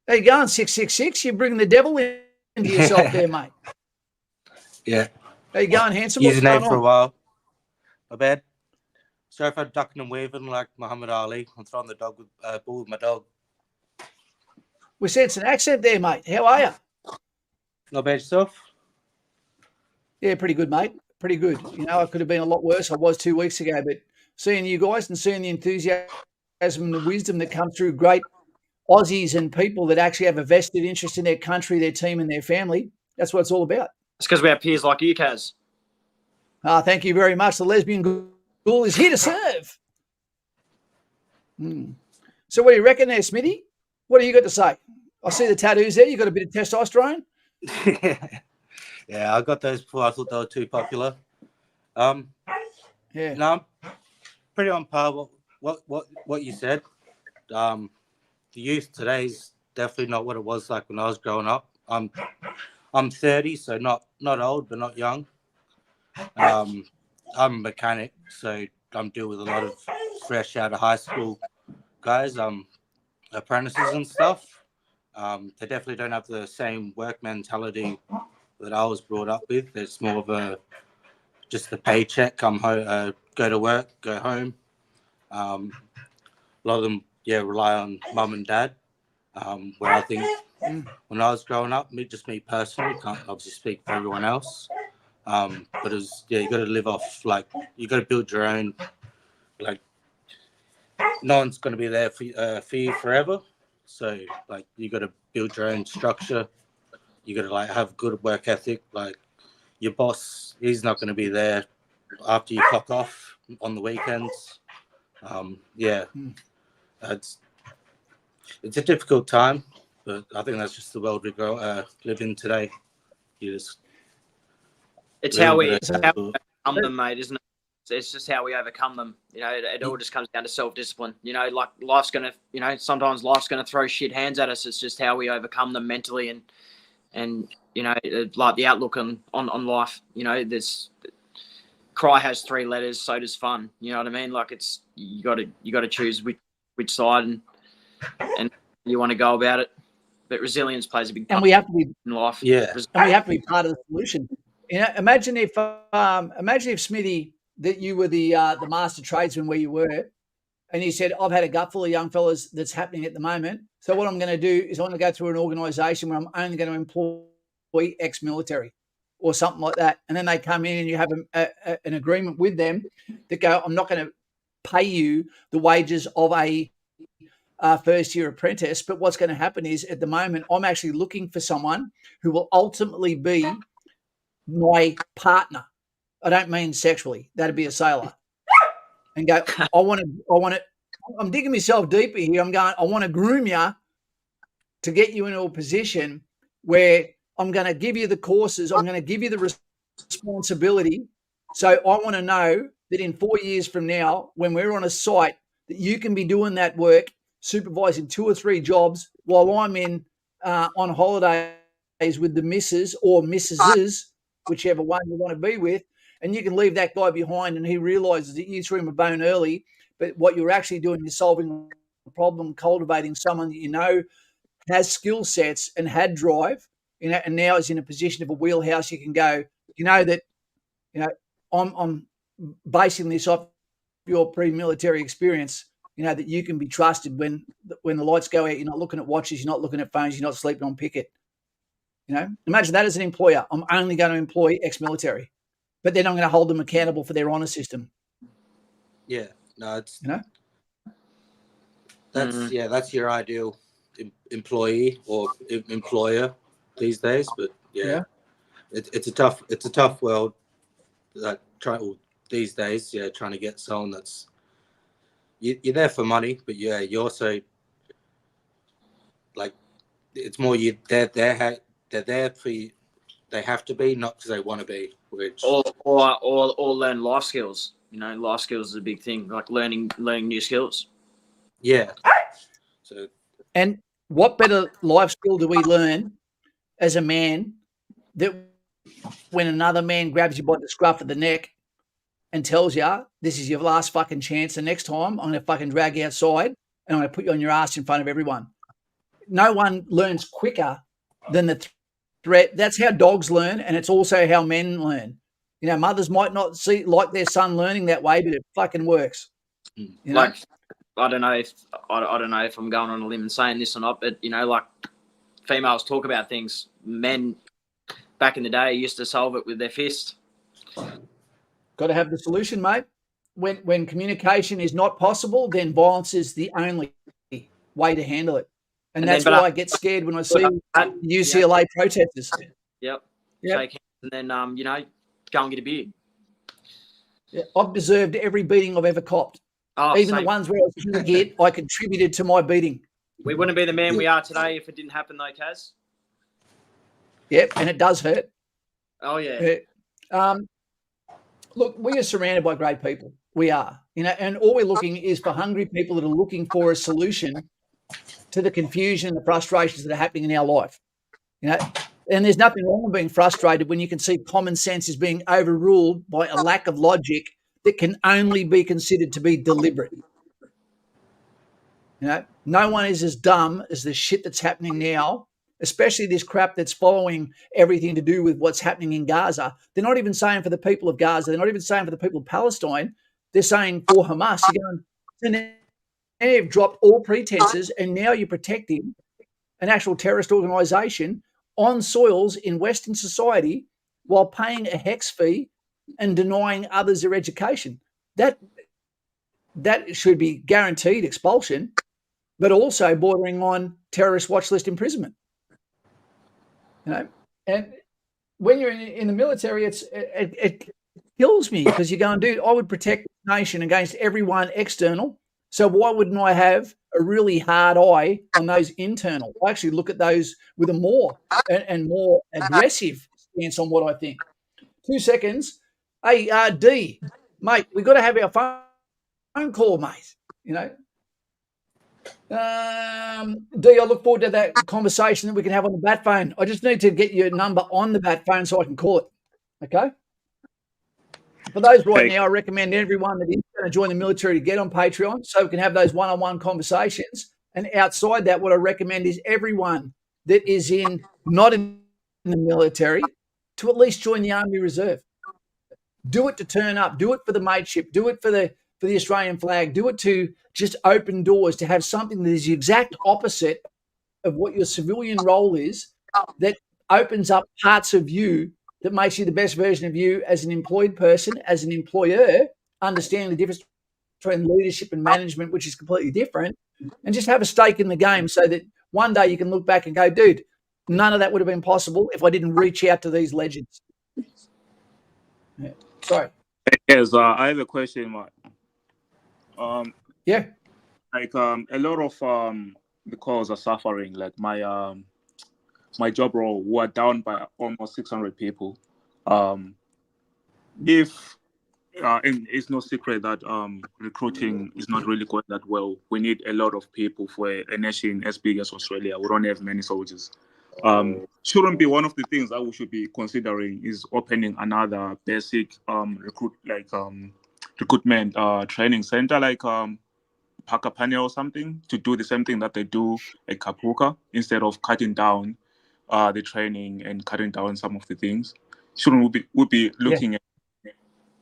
Speaker 1: how you going, 666? You're bringing the devil into yourself there, mate.
Speaker 8: Yeah.
Speaker 1: How you going, handsome?
Speaker 8: Using name for a while. Not bad. Sorry if I'm ducking and weaving like Muhammad Ali. I'm throwing the bull with my dog.
Speaker 1: We sense an accent there, mate. How are you?
Speaker 8: Not bad yourself?
Speaker 1: Yeah, pretty good, mate. Pretty good. I could have been a lot worse. I was 2 weeks ago, but seeing you guys and seeing the enthusiasm and the wisdom that comes through great Aussies and people that actually have a vested interest in their country, their team, and their family, that's what it's all about.
Speaker 3: It's because we have peers like you, Kaz.
Speaker 1: Thank you very much. The lesbian ghoul is here to serve. So what do you reckon there, Smithy? What do you got to say? I see the tattoos there. You got a bit of testosterone.
Speaker 8: Yeah, I got those before. I thought they were too popular.
Speaker 1: Yeah.
Speaker 8: No, I'm pretty on par with what you said. The youth today is definitely not what it was like when I was growing up. I'm 30, so not old but not young. I'm a mechanic, so I'm dealing with a lot of fresh out of high school guys, apprentices and stuff. They definitely don't have the same work mentality that I was brought up with. It's more of just the paycheck, come home, go to work, go home. A lot of them, rely on mum and dad. Where I think when I was growing up, me personally, can't obviously speak for everyone else. But you got to live off, like, you got to build your own, like, no one's going to be there for you forever. So, like, you got to build your own structure. You got to, like, have good work ethic. Like, your boss, he's not going to be there after you clock off on the weekends. It's a difficult time, but I think that's just the world we live in today.
Speaker 3: It's how we overcome them, mate, isn't it? It's just how we overcome them. You know, it all just comes down to self-discipline. You know, like life's going to, sometimes life's going to throw shit hands at us. It's just how we overcome them mentally and like the outlook on life. You know, cry has 3 letters, so does fun. You know what I mean? Like you got to choose which side and you want to go about it. But resilience plays a big part.
Speaker 1: And we have to be
Speaker 3: in life.
Speaker 1: Yeah. And we have to be part of the solution. Imagine if Smithy, that you were the master tradesman where you were, and you said, I've had a gut full of young fellas that's happening at the moment. So what I'm going to do is I'm going to go through an organisation where I'm only going to employ ex-military or something like that. And then they come in and you have an agreement with them that go, I'm not going to pay you the wages of a first-year apprentice. But what's going to happen is at the moment I'm actually looking for someone who will ultimately be my partner. I don't mean sexually. That'd be a sailor. And go, I want to, I'm digging myself deeper here. I'm going, I want to groom you to get you into a position where I'm going to give you the courses. I'm going to give you the responsibility. So I want to know that in 4 years from now, when we're on a site, that you can be doing that work, supervising 2 or 3 jobs while I'm in on holidays with the missus or missuses, whichever one you want to be with. And you can leave that guy behind and he realizes that you threw him a bone early, but what you're actually doing is solving a problem, cultivating someone that you know has skill sets and had drive, and now is in a position of a wheelhouse. You can go, I'm basing this off your pre-military experience, that you can be trusted when the lights go out. You're not looking at watches, you're not looking at phones, you're not sleeping on picket. Imagine that as an employer. I'm only going to employ ex-military. But then I'm going to hold them accountable for their honour system.
Speaker 8: Yeah, no, it's that's your ideal employee or employer these days. But it's a tough world these days. Yeah, trying to get someone that's you're there for money, but you also like it's more they're there for you. They have to be, not because they want to be.
Speaker 3: Or learn life skills. Life skills is a big thing, like learning new skills.
Speaker 8: Yeah.
Speaker 1: And what better life skill do we learn as a man that when another man grabs you by the scruff of the neck and tells you this is your last fucking chance, the next time I'm going to fucking drag you outside and I'm going to put you on your ass in front of everyone. No one learns quicker than the threat. That's how dogs learn, and it's also how men learn. Mothers might not like their son learning that way, but it fucking works.
Speaker 3: Like, I don't know if I'm going on a limb and saying this or not, but like females talk about things. Men back in the day used to solve it with their fist.
Speaker 1: Got to have the solution, mate. When communication is not possible, then violence is the only way to handle it. And that's why I get scared when I see UCLA protesters.
Speaker 3: Yep. Shake hands and then, go and get a beer.
Speaker 1: Yeah, I've deserved every beating I've ever copped.
Speaker 3: Oh,
Speaker 1: Even
Speaker 3: same.
Speaker 1: the ones where I was hit, I contributed to my beating.
Speaker 3: We wouldn't be the man we are today if it didn't happen, though, Kaz.
Speaker 1: Yep, and it does hurt.
Speaker 3: Oh, yeah.
Speaker 1: Look, we are surrounded by great people. We are, and all we're looking is for hungry people that are looking for a solution to the confusion and the frustrations that are happening in our life. And there's nothing wrong with being frustrated when you can see common sense is being overruled by a lack of logic that can only be considered to be deliberate. No one is as dumb as the shit that's happening now, especially this crap that's following everything to do with what's happening in Gaza. They're not even saying for the people of Gaza. They're not even saying for the people of Palestine. They're saying for Hamas. You're going, so now you've dropped all pretenses, and now you're protecting an actual terrorist organisation on soils in Western society while paying a HEX fee and denying others their education. That should be guaranteed expulsion, but also bordering on terrorist watch list imprisonment. And when you're in the military, it kills me because you're going, dude, I would protect the nation against everyone external. So why wouldn't I have a really hard eye on those internal? I actually look at those with a more and more aggressive stance on what I think. 2 seconds. Hey, D, mate, we've got to have our phone call, mate. D, I look forward to that conversation that we can have on the bat phone. I just need to get your number on the bat phone so I can call it. Okay? For those right now, I recommend everyone that is going to join the military to get on Patreon so we can have those one-on-one conversations. And outside that, what I recommend is everyone that is not in the military to at least join the Army Reserve. Do it to turn up. Do it for the mateship. Do it for the Australian flag. Do it to just open doors, to have something that is the exact opposite of what your civilian role is, that opens up parts of you that makes you the best version of you as an employed person, as an employer, understanding the difference between leadership and management, which is completely different, and just have a stake in the game so that one day you can look back and go, dude, none of that would have been possible if I didn't reach out to these legends. Yeah. Sorry.
Speaker 7: Yes, I have a question, Mark.
Speaker 1: Yeah.
Speaker 7: Like a lot of the calls are suffering. Like my job role, we're down by almost 600 people. And it's no secret that recruiting is not really going that well. We need a lot of people for a nation as big as Australia. We don't have many soldiers. Shouldn't be one of the things that we should be considering is opening another basic recruitment training center like Pakapane or something, to do the same thing that they do at Kapuka, instead of cutting down the training and cutting down some of the things. Shouldn't we be looking at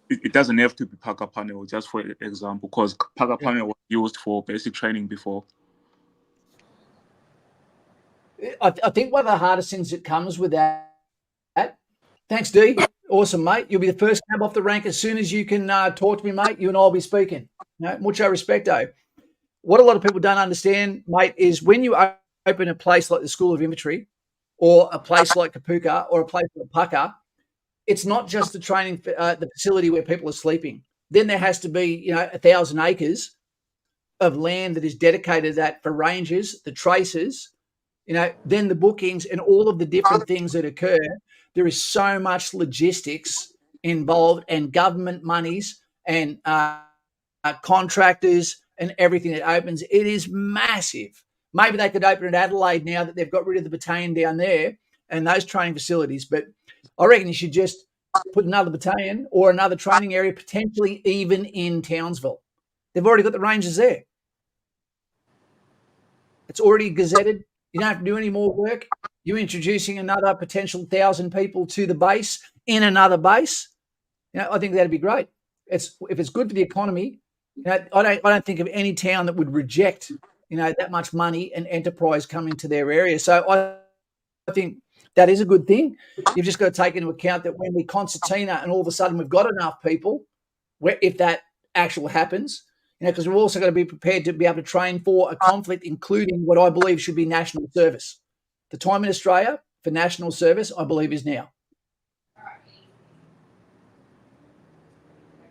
Speaker 7: it? Doesn't have to be Pakapane, just for example, because Pakapane was used for basic training before.
Speaker 1: I think one of the hardest things that comes with that, thanks, D. Awesome, mate. You'll be the first cab off the rank as soon as you can talk to me, mate. You and I will be speaking. Mucho respecto. What a lot of people don't understand, mate, is when you open a place like the School of Infantry or a place like Kapuka or a place like Pucka, it's not just the training, the facility where people are sleeping. Then there has to be, 1,000 acres of land that is dedicated to that for rangers, the tracers, then the bookings and all of the different things that occur. There is so much logistics involved and government monies and contractors and everything that opens. It is massive. Maybe they could open at Adelaide now that they've got rid of the battalion down there and those training facilities. But I reckon you should just put another battalion or another training area, potentially even in Townsville. They've already got the Rangers there. It's already gazetted. You don't have to do any more work. You're introducing another potential 1,000 people to the base in another base. I think that'd be great. If it's good for the economy, I don't think of any town that would reject, that much money and enterprise coming to their area. So I think that is a good thing. You've just got to take into account that when we concertina and all of a sudden we've got enough people, if that actually happens, because we're also going to be prepared to be able to train for a conflict, including what I believe should be national service. The time in Australia for national service, I believe, is now.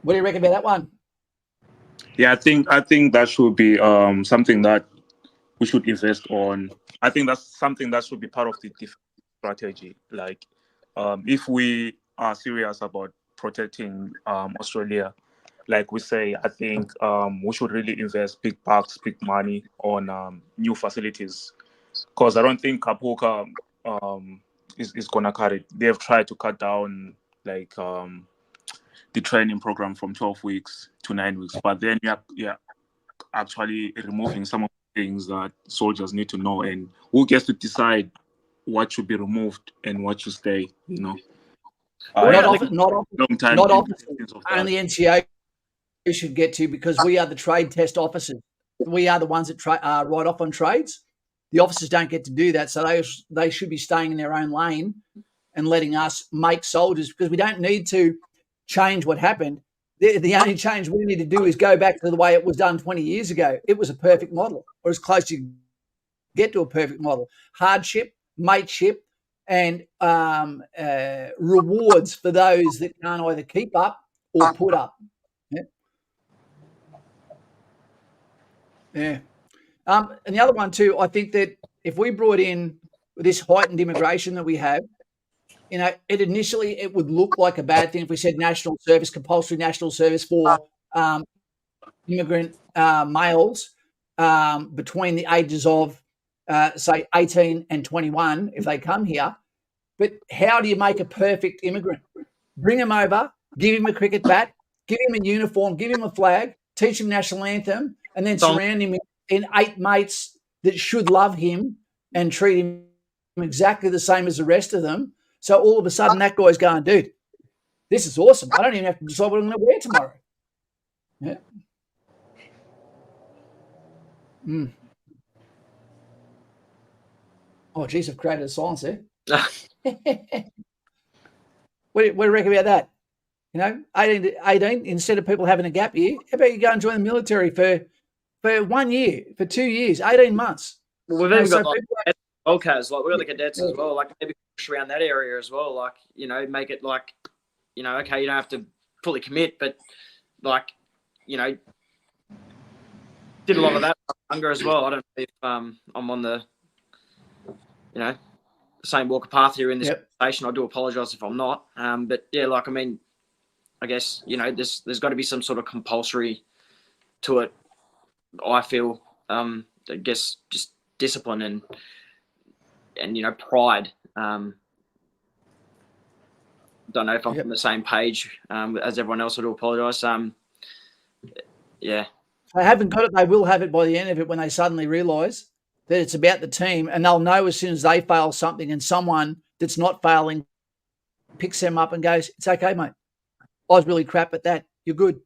Speaker 1: What do you reckon about that one?
Speaker 7: Yeah, I think that should be something that we should invest on. I think that's something that should be part of the defense strategy. Like, if we are serious about protecting Australia, like we say, I think we should really invest big bucks, big money on new facilities. Because I don't think Kapuka is gonna cut it. They've tried to cut down like the training program from 12 weeks to 9 weeks, but then yeah, actually removing some of the things that soldiers need to know, and who gets to decide what should be removed and what should stay.
Speaker 1: Not
Speaker 7: Yeah,
Speaker 1: often, not officers. Only NCO should get to, because we are the trade test officers. We are the ones that write off on trades. The officers don't get to do that, so they should be staying in their own lane and letting us make soldiers, because we don't need to change what happened. The only change we need to do is go back to the way it was done 20 years ago. It was a perfect model, or as close as you get to a perfect model. Hardship, mateship, and rewards for those that can't either keep up or put up. Yeah. And the other one too, I think that if we brought in this heightened immigration that we have, it would look like a bad thing if we said national service, compulsory national service for immigrant males between the ages of, say, 18 and 21 if they come here. But how do you make a perfect immigrant? Bring him over, give him a cricket bat, give him a uniform, give him a flag, teach him national anthem, and then surround him in 8 mates that should love him and treat him exactly the same as the rest of them. So all of a sudden that guy's going, dude, this is awesome. I don't even have to decide what I'm going to wear tomorrow. Yeah. Oh, geez, I've created a silence there. What do you reckon about that? 18 to 18, instead of people having a gap year, how about you go and join the military for 1 year, for 2 years, 18 months?
Speaker 3: Well, we've even got Kaz, like we've got the cadets as well, like maybe push around that area as well, like, make it like, okay, you don't have to fully commit, but like, did a lot of that younger as well. I don't know if I'm on the, same walk of path here in this conversation. I do apologise if I'm not. But yeah, like, I mean, I guess, there's got to be some sort of compulsory to it. I feel, I guess, just discipline and pride. Don't know if I'm on the same page as everyone else. I do apologise. Yeah.
Speaker 1: If they haven't got it, they will have it by the end of it when they suddenly realise that it's about the team, and they'll know as soon as they fail something and someone that's not failing picks them up and goes, it's okay, mate. I was really crap at that. You're good.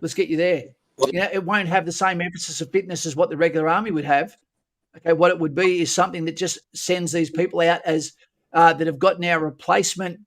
Speaker 1: Let's get you there. It won't have the same emphasis of fitness as what the regular army would have. Okay, what it would be is something that just sends these people out as that have got now replacement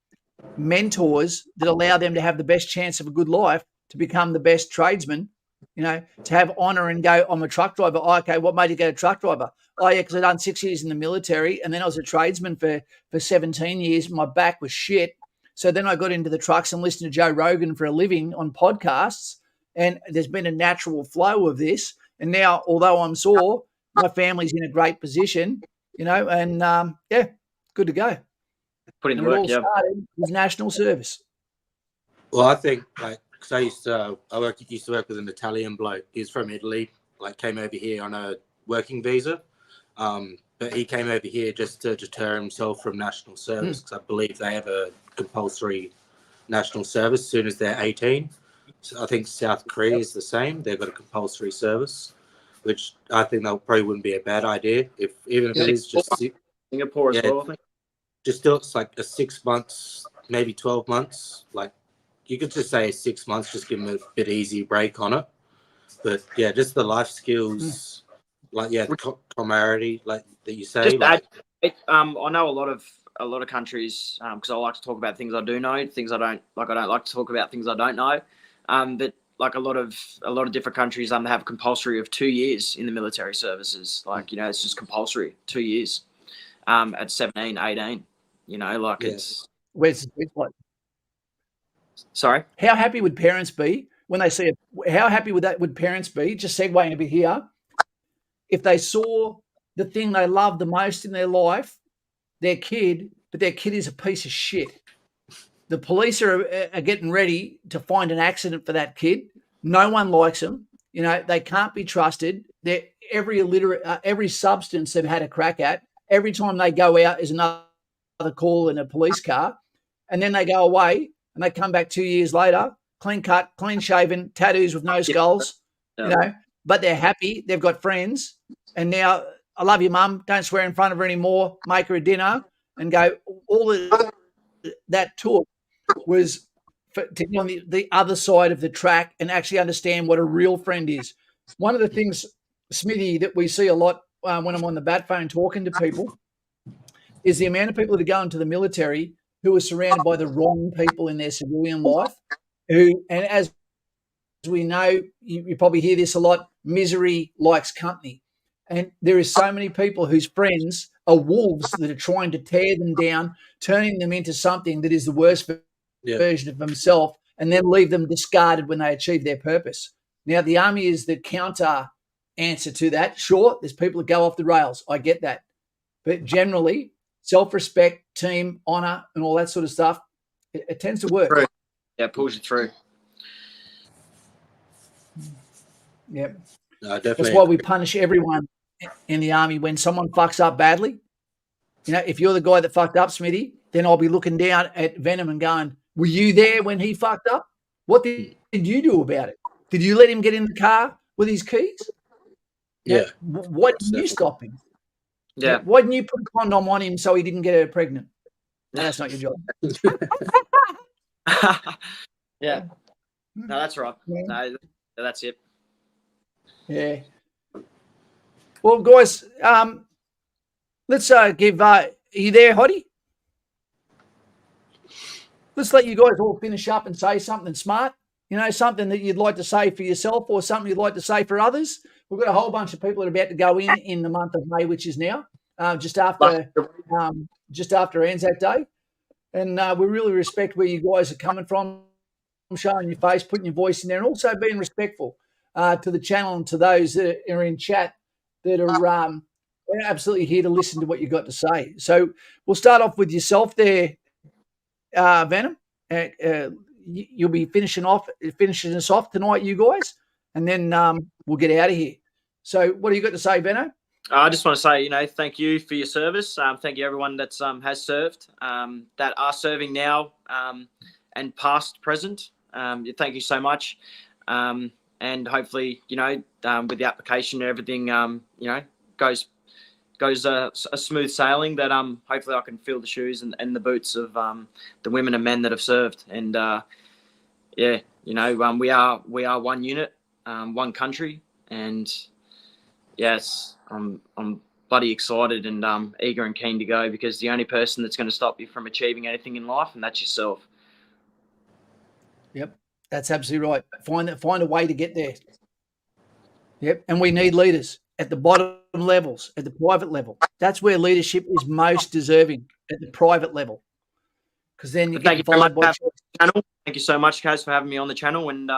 Speaker 1: mentors that allow them to have the best chance of a good life, to become the best tradesman, to have honour and go, I'm a truck driver. Oh, okay, what made you go to truck driver? Oh, yeah, because I'd done 6 years in the military, and then I was a tradesman for 17 years. My back was shit. So then I got into the trucks and listened to Joe Rogan for a living on podcasts, and there's been a natural flow of this. And now, although I'm sore, my family's in a great position, and good to go.
Speaker 3: Put in the work, yeah.
Speaker 1: Started with national service.
Speaker 8: Well, I think, because I used to work with an Italian bloke. He's from Italy, came over here on a working visa. But he came over here just to deter himself from national service, because I believe they have a compulsory national service as soon as they're 18. So I think South Korea is the same. They've got a compulsory service, which I think that probably wouldn't be a bad idea, even if it is just
Speaker 3: Singapore as well, I think.
Speaker 8: Just still, it's like a 6 months, maybe 12 months. Like, you could just say 6 months, just give them a bit easy break on it. But yeah, just the life skills, camaraderie, like that you say.
Speaker 3: I know a lot of countries, because I like to talk about things I do know, things I don't like. I don't like to talk about things I don't know. But like a lot of different countries, they have a compulsory of 2 years in the military services. Like, it's just compulsory 2 years. At 17, 18, it's.
Speaker 1: Where's the sweet spot?
Speaker 3: Sorry?
Speaker 1: How happy would parents be when they see it, how happy would parents be, just segueing a bit here, if they saw the thing they love the most in their life, their kid, but their kid is a piece of shit. The police are getting ready to find an accident for that kid. No one likes them. You know, they can't be trusted. They're every substance they've had a crack at. Every time they go out is another call in a police car, and then they go away and they come back 2 years later, clean cut, clean shaven, tattoos with no skulls. You know, but they're happy. They've got friends, and now I love you, mum. Don't swear in front of her anymore. Make her a dinner and go. All that took was to get on the other side of the track and actually understand what a real friend is. One of the things, Smithy, that we see a lot when I'm on the bat phone talking to people is the amount of people that go into the military who are surrounded by the wrong people in their civilian life. And as we know, you probably hear this a lot, misery likes company. And there is so many people whose friends are wolves that are trying to tear them down, turning them into something that is the worst version of themselves, and then leave them discarded when they achieve their purpose. Now, the Army is the counter answer to that. Sure, there's people that go off the rails. I get that. But generally, self-respect, team, honour, and all that sort of stuff, it tends to work.
Speaker 3: Yeah, it pulls you through.
Speaker 1: Yeah.
Speaker 8: No, definitely.
Speaker 1: That's why we punish everyone in the Army when someone fucks up badly. You know, if you're the guy that fucked up, Smithy, then I'll be looking down at Venom and going, were you there when he fucked up? What did you do about it? Did you let him get in the car with his keys?
Speaker 8: Yeah.
Speaker 1: Why didn't you stop him?
Speaker 3: Yeah.
Speaker 1: Why didn't you put a condom on him so he didn't get her pregnant? No, that's not your job.
Speaker 3: Yeah. No, that's right. No, that's it.
Speaker 1: Yeah. Well, guys, let's give. Are you there, Hoddy? Let's let you guys all finish up and say something smart. You know, something that you'd like to say for yourself or something you'd like to say for others. We've got a whole bunch of people that are about to go in the month of May, which is now, just after Anzac Day. And we really respect where you guys are coming from, showing your face, putting your voice in there, and also being respectful to the channel and to those that are in chat that are we're absolutely here to listen to what you've got to say. So we'll start off with yourself there, Venom. You'll be finishing us off tonight, you guys, and then we'll get out of here. So what do you got to say, Venom?
Speaker 3: I just want to say, thank you for your service. Thank you everyone that's has served, that are serving now, and past, present. Thank you so much. And hopefully, with the application and everything, goes a smooth sailing, that hopefully I can fill the shoes and the boots of the women and men that have served. And we are one unit, one country, and yes, I'm bloody excited and eager and keen to go, because the only person that's going to stop you from achieving anything in life, and that's yourself.
Speaker 1: Yep, that's absolutely right. Find a way to get there. Yep, and we need leaders at the bottom levels, at the private level. That's where leadership is most deserving, at the private level, because then you get followed by
Speaker 3: channel. Thank you so much, guys, for having me on the channel, and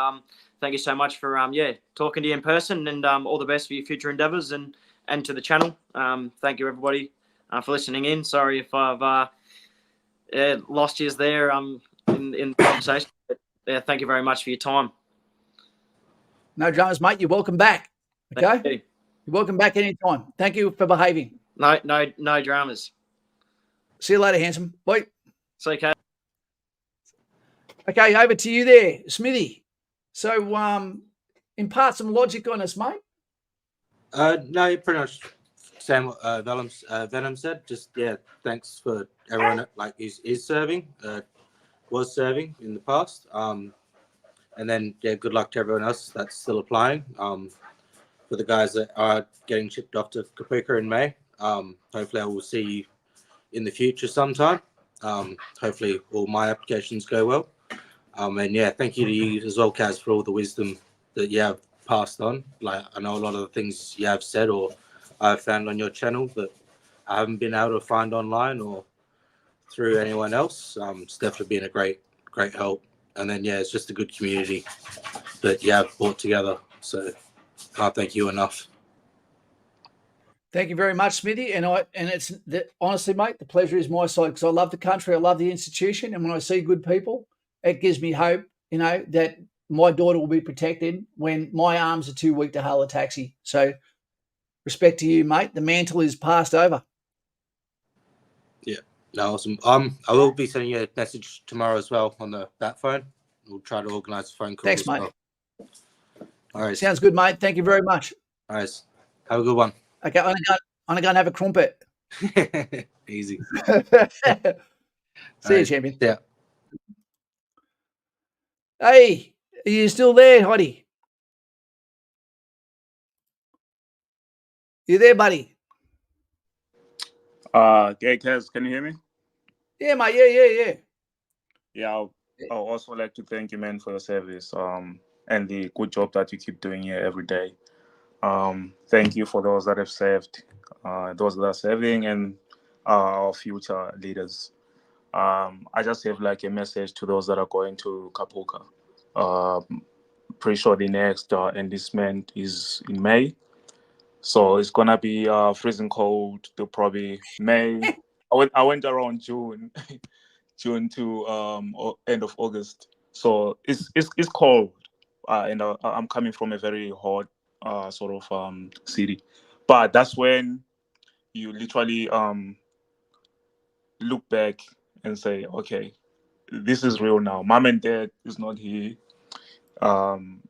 Speaker 3: thank you so much for talking to you in person, and all the best for your future endeavors and to the channel. Thank you everybody for listening in. Sorry if I've lost you there in the conversation. But, thank you very much for your time.
Speaker 1: No dramas, mate. You're welcome back. Okay, you're welcome back anytime. Thank you for behaving.
Speaker 3: No dramas.
Speaker 1: See you later, handsome. Bye.
Speaker 3: It's okay.
Speaker 1: Okay, over to you there, Smithy. So, impart some logic on us, mate.
Speaker 8: No, pretty much same what Venom said. Just thanks for everyone that is serving, was serving in the past. And then good luck to everyone else that's still applying. For the guys that are getting shipped off to Caprica in May, hopefully I will see you in the future sometime. Hopefully all my applications go well. And thank you to you as well, Kaz, for all the wisdom that you have passed on. Like, I know a lot of the things you have said or I've found on your channel that I haven't been able to find online or through anyone else. It's definitely been a great help. And then, it's just a good community. that you have brought together. So can't thank you enough.
Speaker 1: Thank you very much, Smithy. And honestly, mate, the pleasure is my side because I love the country, I love the institution, and when I see good people, it gives me hope, that my daughter will be protected when my arms are too weak to hail a taxi. So, respect to you, mate. The mantle is passed over.
Speaker 8: Yeah, no, awesome. I will be sending you a message tomorrow as well on the bat phone. We'll try to organise a phone call.
Speaker 1: Thanks,
Speaker 8: as
Speaker 1: mate.
Speaker 8: well. All right.
Speaker 1: Sounds good, mate. Thank you very much.
Speaker 8: All right. Have a good one.
Speaker 1: Okay, I'm gonna go and have a crumpet.
Speaker 8: Easy.
Speaker 1: See you, champion.
Speaker 8: Yeah.
Speaker 1: Hey, are you still there, Hottie? You there, buddy?
Speaker 7: Yeah, Kez, can you hear me?
Speaker 1: Yeah, mate. Yeah.
Speaker 7: Yeah, I'll also like to thank you, man, for your service and the good job that you keep doing here every day. Thank you for those that have served, those that are serving, and our future leaders. I just have like a message to those that are going to Kapuka. Pretty sure the next enlistment is in May. So it's gonna be freezing cold to probably May. I went around June, June to end of August. So it's cold, and I'm coming from a very hot sort of city, but that's when you literally look back and say, okay, this is real now. Mom and dad is not here.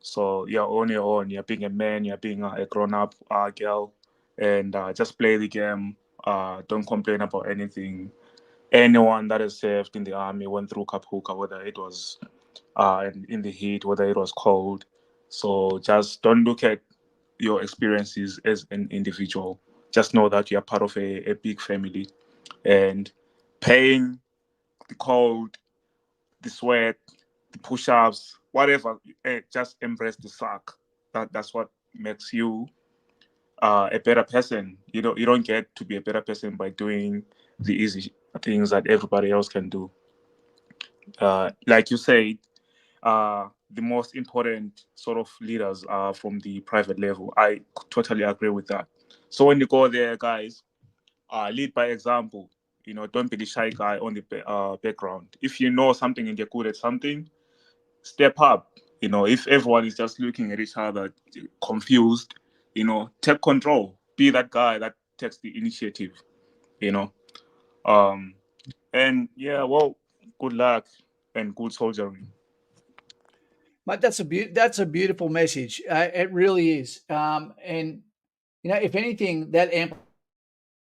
Speaker 7: So you're on your own. You're being a man. You're being a grown-up girl, and just play the game. Don't complain about anything. Anyone that has served in the army went through Kaphuka, whether it was in the heat, whether it was cold. So just don't look at your experiences as an individual. Just know that you're part of a big family, and pain, the cold, the sweat, the push-ups, whatever, just embrace the suck. That's what makes you a better person. You don't get to be a better person by doing the easy things that everybody else can do. Like you said, the most important sort of leaders are from the private level. I totally agree with that. So when you go there, guys, lead by example. Don't be the shy guy on the background. If you know something and you're good at something, step up. If everyone is just looking at each other confused, take control. Be that guy that takes the initiative. You know, and yeah, well, good luck and good soldiering.
Speaker 1: Mate, that's a beautiful message. It really is. And if anything, that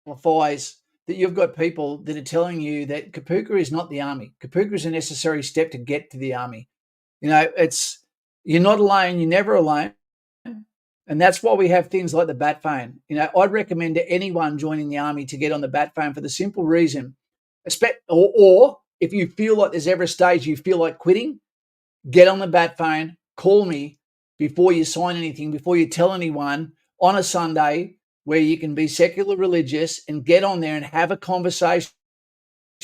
Speaker 1: amplifies that you've got people that are telling you that Kapuka is not the army. Kapuka is a necessary step to get to the army. You're not alone. You're never alone. And that's why we have things like the bat phone. I'd recommend to anyone joining the army to get on the bat phone for the simple reason, or if you feel like there's ever a stage you feel like quitting, get on the bat phone, call me before you sign anything, before you tell anyone on a Sunday where you can be secular religious, and get on there and have a conversation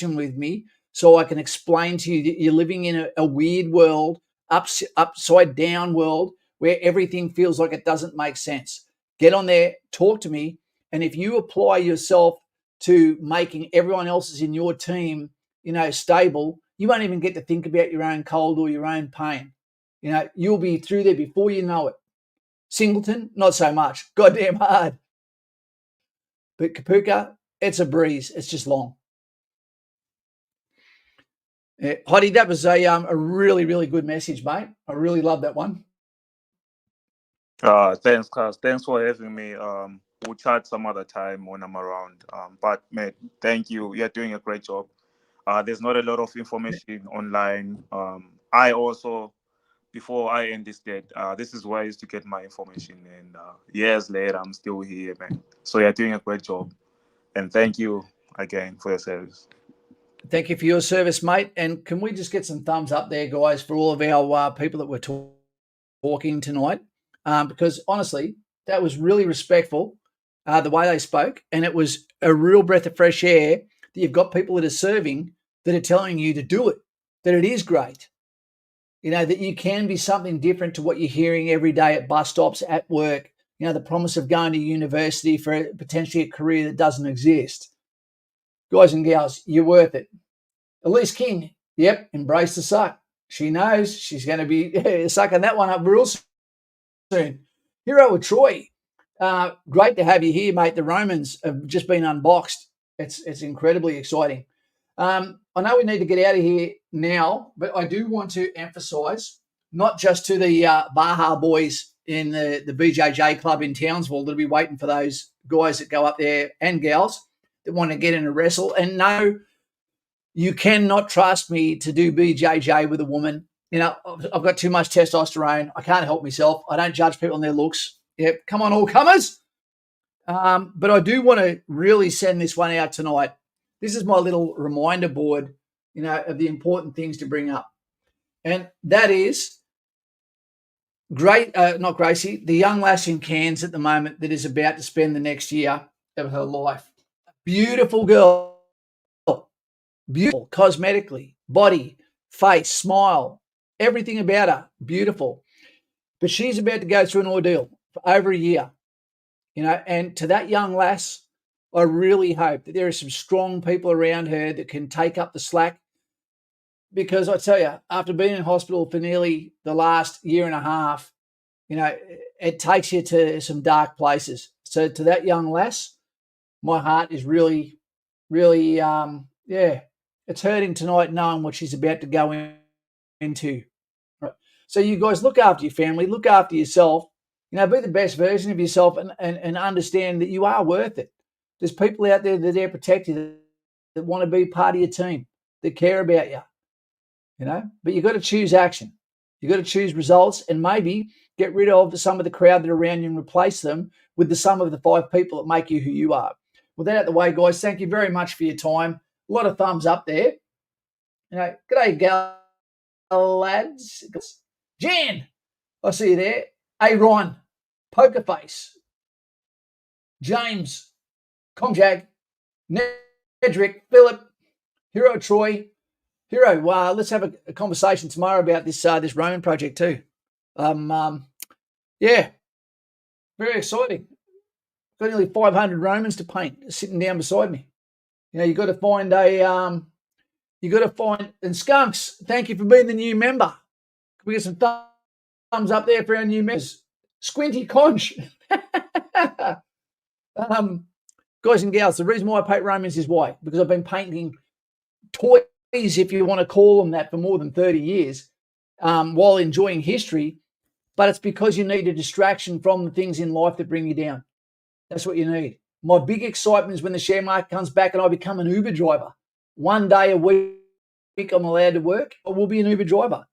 Speaker 1: with me so I can explain to you that you're living in a weird world, upside down world where everything feels like it doesn't make sense. Get on there, talk to me, and if you apply yourself to making everyone else's in your team, stable, you won't even get to think about your own cold or your own pain. You'll be through there before you know it. Singleton, not so much. Goddamn hard. But Kapuka, it's a breeze. It's just long. Yeah, Hottie, that was a really, really good message, mate. I really love that one.
Speaker 7: Thanks, Cuz. Thanks for having me. We'll chat some other time when I'm around. But mate, thank you. You're doing a great job. There's not a lot of information online. I also, before I enlisted, this is where I used to get my information. And years later, I'm still here, man. So you're doing a great job. And thank you again for your service.
Speaker 1: Thank you for your service, mate. And can we just get some thumbs up there, guys, for all of our people that were talking tonight? Because honestly, that was really respectful, the way they spoke. And it was a real breath of fresh air that you've got people that are serving that are telling you to do it, that it is great. that you can be something different to what you're hearing every day at bus stops, at work, the promise of going to university for potentially a career that doesn't exist. Guys and gals, you're worth it. Elise King, yep, embrace the suck. She knows she's going to be sucking that one up real soon. Hero of Troy, great to have you here, mate. The Romans have just been unboxed. It's incredibly exciting. I know we need to get out of here now, but I do want to emphasise, not just to the Baja boys in the BJJ club in Townsville that'll be waiting for those guys that go up there and gals that want to get in a wrestle. And no, you cannot trust me to do BJJ with a woman. I've got too much testosterone. I can't help myself. I don't judge people on their looks. Yep, come on, all comers. But I do want to really send this one out tonight. This is my little reminder board, of the important things to bring up. And that is not Gracie, the young lass in Cairns at the moment that is about to spend the next year of her life. Beautiful girl. Beautiful cosmetically, body, face, smile, everything about her, beautiful. But she's about to go through an ordeal for over a year, and to that young lass, I really hope that there are some strong people around her that can take up the slack, because I tell you, after being in hospital for nearly the last year and a half, it takes you to some dark places. So to that young lass, my heart is really, really, it's hurting tonight knowing what she's about to go into. Right. So you guys look after your family, look after yourself, be the best version of yourself, and understand that you are worth it. There's people out there that are protect you, that want to be part of your team, that care about you, but you've got to choose action. You've got to choose results, and maybe get rid of some of the crowd that are around you and replace them with the sum of the 5 people that make you who you are. With that out the way, guys, thank you very much for your time. A lot of thumbs up there. G'day, gal lads. Jan, I see you there. Hey, Ryan, Poker Face, James, Comjag, Nedrick, Philip, Hero Troy. Hero, let's have a conversation tomorrow about this Roman project too. Yeah, very exciting. Got nearly 500 Romans to paint sitting down beside me. You got to find and Skunks, thank you for being the new member. Can we get some thumbs up there for our new members? Squinty Conch. Guys and gals, the reason why I paint Romans is why? Because I've been painting toys, if you want to call them that, for more than 30 years while enjoying history. But it's because you need a distraction from the things in life that bring you down. That's what you need. My big excitement is when the share market comes back and I become an Uber driver. One day a week I'm allowed to work. I will be an Uber driver.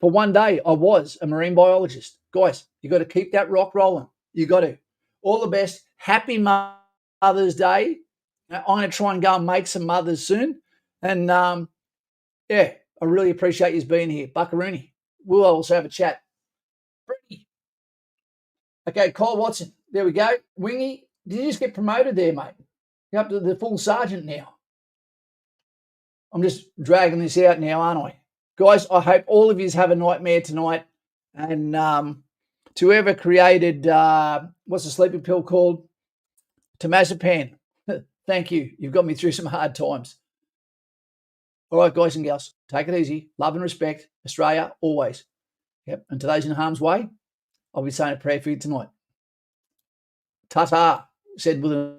Speaker 1: For one day I was a marine biologist. Guys, you got to keep that rock rolling. You got to. All the best. Happy Mother's Day. I'm going to try and go and make some mothers soon. And I really appreciate you being here. Buckaroony. We'll also have a chat. Okay, Kyle Watson. There we go. Wingy, did you just get promoted there, mate? You're up to the full sergeant now. I'm just dragging this out now, aren't I? Guys, I hope all of you have a nightmare tonight. And to whoever created, what's the sleeping pill called? Temazepam. Thank you. You've got me through some hard times. All right, guys and gals, take it easy. Love and respect. Australia, always. Yep. And to those in harm's way, I'll be saying a prayer for you tonight. Ta-ta, said William.